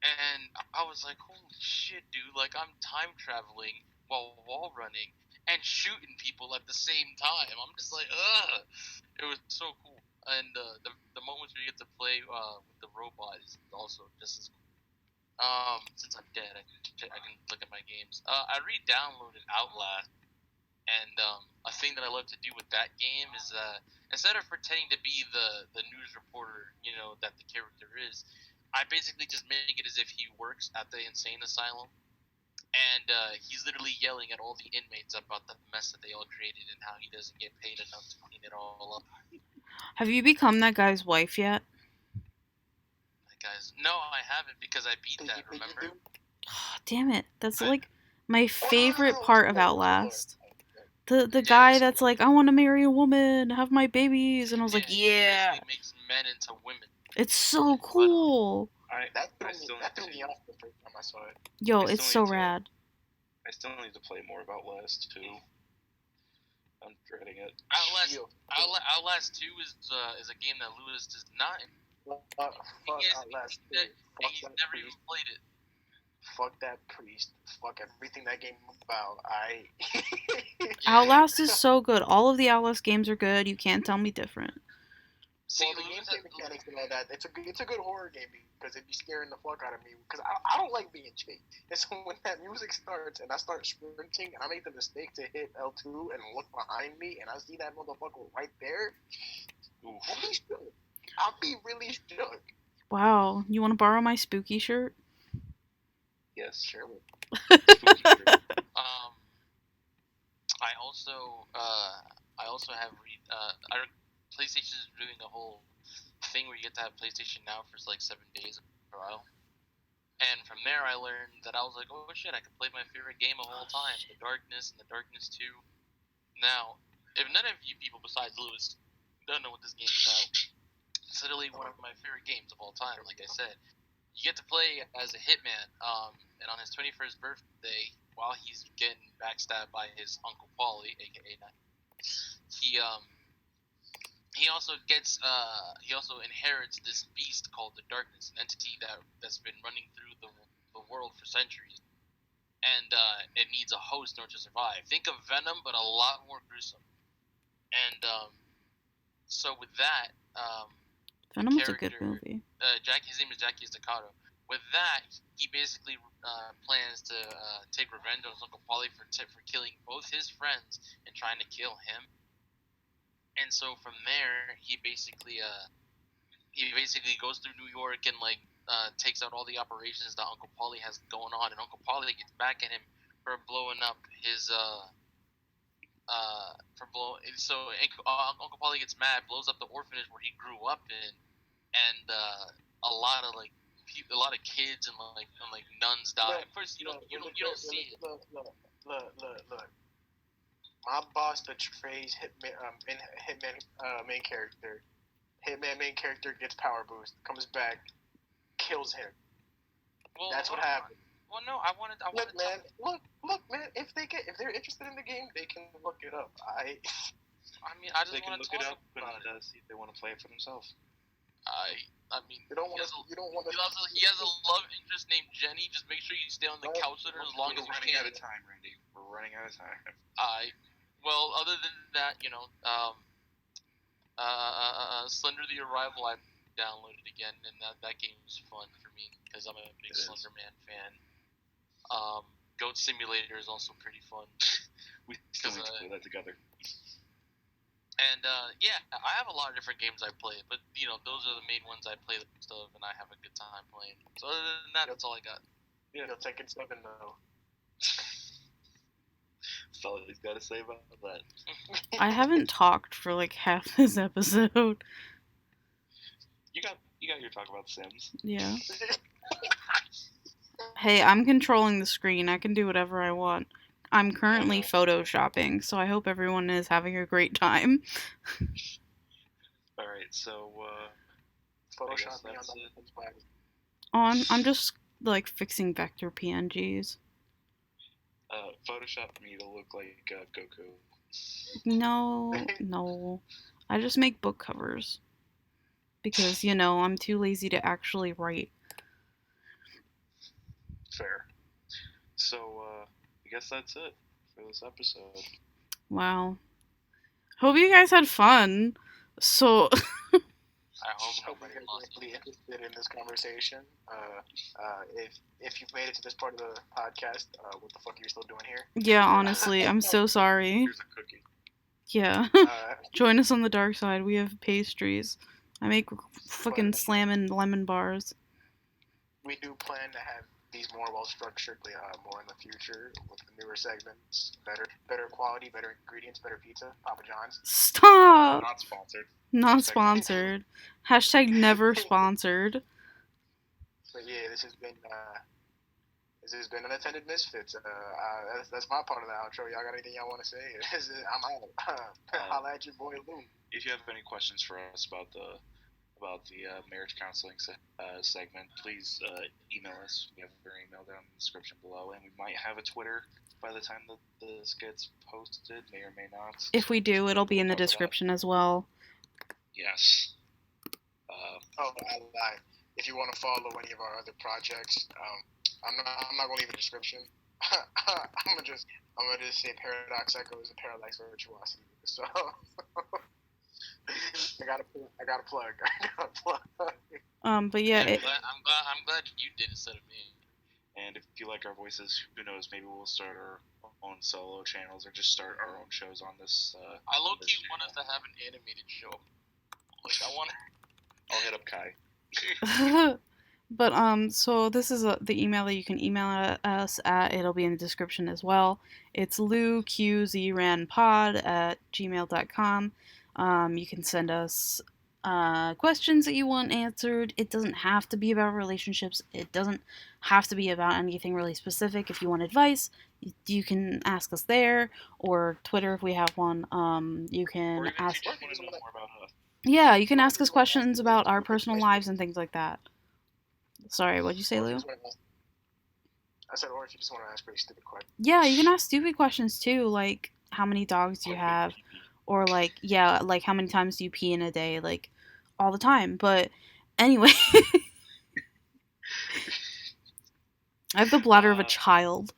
And I was like, holy shit, dude! Like I'm time traveling while wall running and shooting people at the same time. I'm just like, ugh! It was so cool. And the moments where you get to play with the robot is also just as cool. Since I'm dead, I can look at my games. I re-downloaded Outlast, And a thing that I love to do with that game is instead of pretending to be the news reporter, that the character is, I basically just make it as if he works at the insane asylum, and he's literally yelling at all the inmates about the mess that they all created and how he doesn't get paid enough to clean it all up. Have you become that guy's wife yet? Guys, no, I haven't because I beat that. Remember? Oh, damn it! That's like my favorite part of Outlast. The guy that's like, I want to marry a woman, have my babies, and I was like, yeah. He makes men into women. It's so cool. That threw me off the first time I saw it. Yo, it's so rad. I still need to play more of Outlast 2. I'm dreading it. Outlast 2 is a game that Lewis does not. Fuck Outlast 2. He's never even played it. Fuck that priest. Fuck everything that game about. Outlast is so good. All of the Outlast games are good. You can't tell me different. Well, the gameplay mechanics and all that, it's a good horror game because it'd be scaring the fuck out of me. Because I don't like being chased. And so when that music starts and I start sprinting and I make the mistake to hit L2 and look behind me and I see that motherfucker right there, I'll be really shook. Wow, you want to borrow my spooky shirt? Yes, sure. I also have PlayStation is doing a whole thing where you get to have PlayStation Now for like 7 days of trial. And from there, I learned that I was like, oh shit, I can play my favorite game of all time, The Darkness and The Darkness 2. Now, if none of you people besides Lewis don't know what this game is about, it's literally one of my favorite games of all time, like I said. You get to play as a hitman, and on his 21st birthday, while he's getting backstabbed by his Uncle Paulie, aka Knight, he also inherits this beast called the Darkness, an entity that's been running through the world for centuries, and it needs a host in order to survive. Think of Venom, but a lot more gruesome. And so with that, Venom is a good movie. His name is Jackie Staccato. With that, he basically plans to take revenge on his Uncle Paulie for killing both his friends and trying to kill him. And so from there, he basically goes through New York and takes out all the operations that Uncle Paulie has going on, and Uncle Paulie gets back at him for blowing up his Uncle Paulie gets mad, blows up the orphanage where he grew up in, and a lot of kids and nuns die. Of course, you don't see it. Look. My boss betrays Hitman main character. Hitman main character gets power boost, comes back, kills him. Well, that's what happened. Well, no, I wanted. Look, man. If they're interested in the game, they can look it up. I just want to look it up and see if they want to play it for themselves. You don't want to. He has a love interest named Jenny. Just make sure you stay on the couch with her as long as you can. We're running out of time, Randy. We're running out of time. Well, other than that, Slender the Arrival I downloaded again, and that game was fun for me because I'm a big Slender Man fan. Goat Simulator is also pretty fun. We still need to play that together. And I have a lot of different games I play, but those are the main ones I play the most of, and I have a good time playing. So other than that, that's all I got. Yeah, Tekken 7 though. That's all he's got to say about that. I haven't talked for like half this episode. You got your talk about Sims. Yeah. Hey, I'm controlling the screen. I can do whatever I want. I'm currently photoshopping, so I hope everyone is having a great time. Alright, so Photoshop me on the I'm just like fixing vector PNGs. Photoshop me to look like Goku. No. I just make book covers. Because, I'm too lazy to actually write. Fair. So, I guess that's it for this episode. Wow. Hope you guys had fun. So... I hope So nobody we're lost directly it. interested in this conversation. If you've made it to this part of the podcast, what the fuck are you still doing here? Yeah, honestly, I'm so sorry. Here's a cookie. Yeah. Join us on the dark side. We have pastries. I make fucking slamming lemon bars. We do plan to have these more well structured, more in the future with the newer segments, better quality, better ingredients, better pizza. Papa John's. Stop. Not sponsored. Not Hashtag sponsored. Hashtag never sponsored. But yeah, this has been Unattended Misfits. That's my part of the outro. Y'all got anything y'all want to say? I'm out. Holla at your boy Lou. If you have any questions for us about the marriage counseling segment, please email us. We have our email down in the description below, and we might have a Twitter by the time that this gets posted. May or may not. If we do, it'll be in the description as well. Yes. I lied. If you want to follow any of our other projects, I'm not gonna leave a description. I'm gonna just say Paradox Echoes and Parallax Virtuosity. So I got a plug. But yeah, I'm glad you did instead of me. And if you like our voices, who knows? Maybe we'll start our own solo channels or just start our own shows on this. I low key want us to have an animated show. Like I want. I'll hit up Kai. But so this is the email that you can email us at. It'll be in the description as well. It's louqzranpod@gmail.com. You can send us questions that you want answered. It doesn't have to be about relationships. It doesn't have to be about anything really specific. If you want advice, you can ask us there, or Twitter if we have one. You can ask. Or if you just want to know more about us. Yeah, you can ask us questions about our personal lives and things like that. Sorry, what'd you say, Lou? I said, or if you just want to ask pretty stupid questions. Yeah, you can ask stupid questions too, like how many dogs do you have, or like like how many times do you pee in a day, like all the time. But anyway, I have the bladder of a child.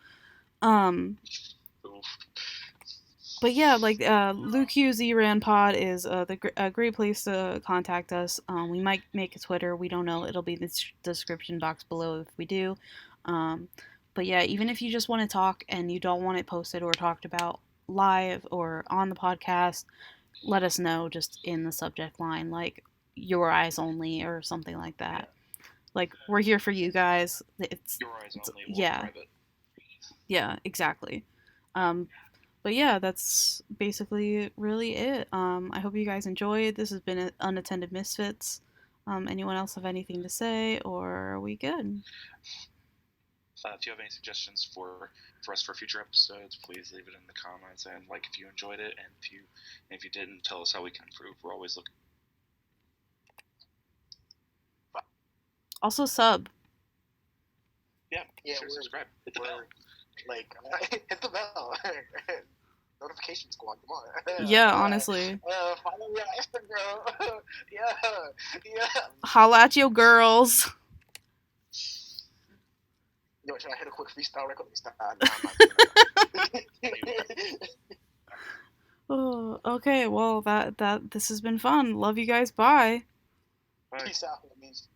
But yeah, like LuQZRanPod is a great place to contact us. We might make a Twitter. We don't know. It'll be in the description box below if we do. But yeah, even if you just want to talk and you don't want it posted or talked about live or on the podcast, let us know just in the subject line, like your eyes only or something like that. Like, we're here for you guys. It's your eyes only. Yeah. Private. Yeah, exactly. But yeah, that's basically really it. I hope you guys enjoyed. This has been Unattended Misfits. Anyone else have anything to say, or are we good? If you have any suggestions for us for future episodes, please leave it in the comments. And like if you enjoyed it, and if you didn't, tell us how we can improve. We're always looking. Also sub. Yeah, sure, subscribe. Hit the bell. Like, hit the bell. Notification squad, come on. Yeah, honestly. Follow me on Instagram. Yeah. Holla at your girls. Yo, should I hit a quick freestyle record? Oh, okay, well, this has been fun. Love you guys. Bye. Peace out, homies.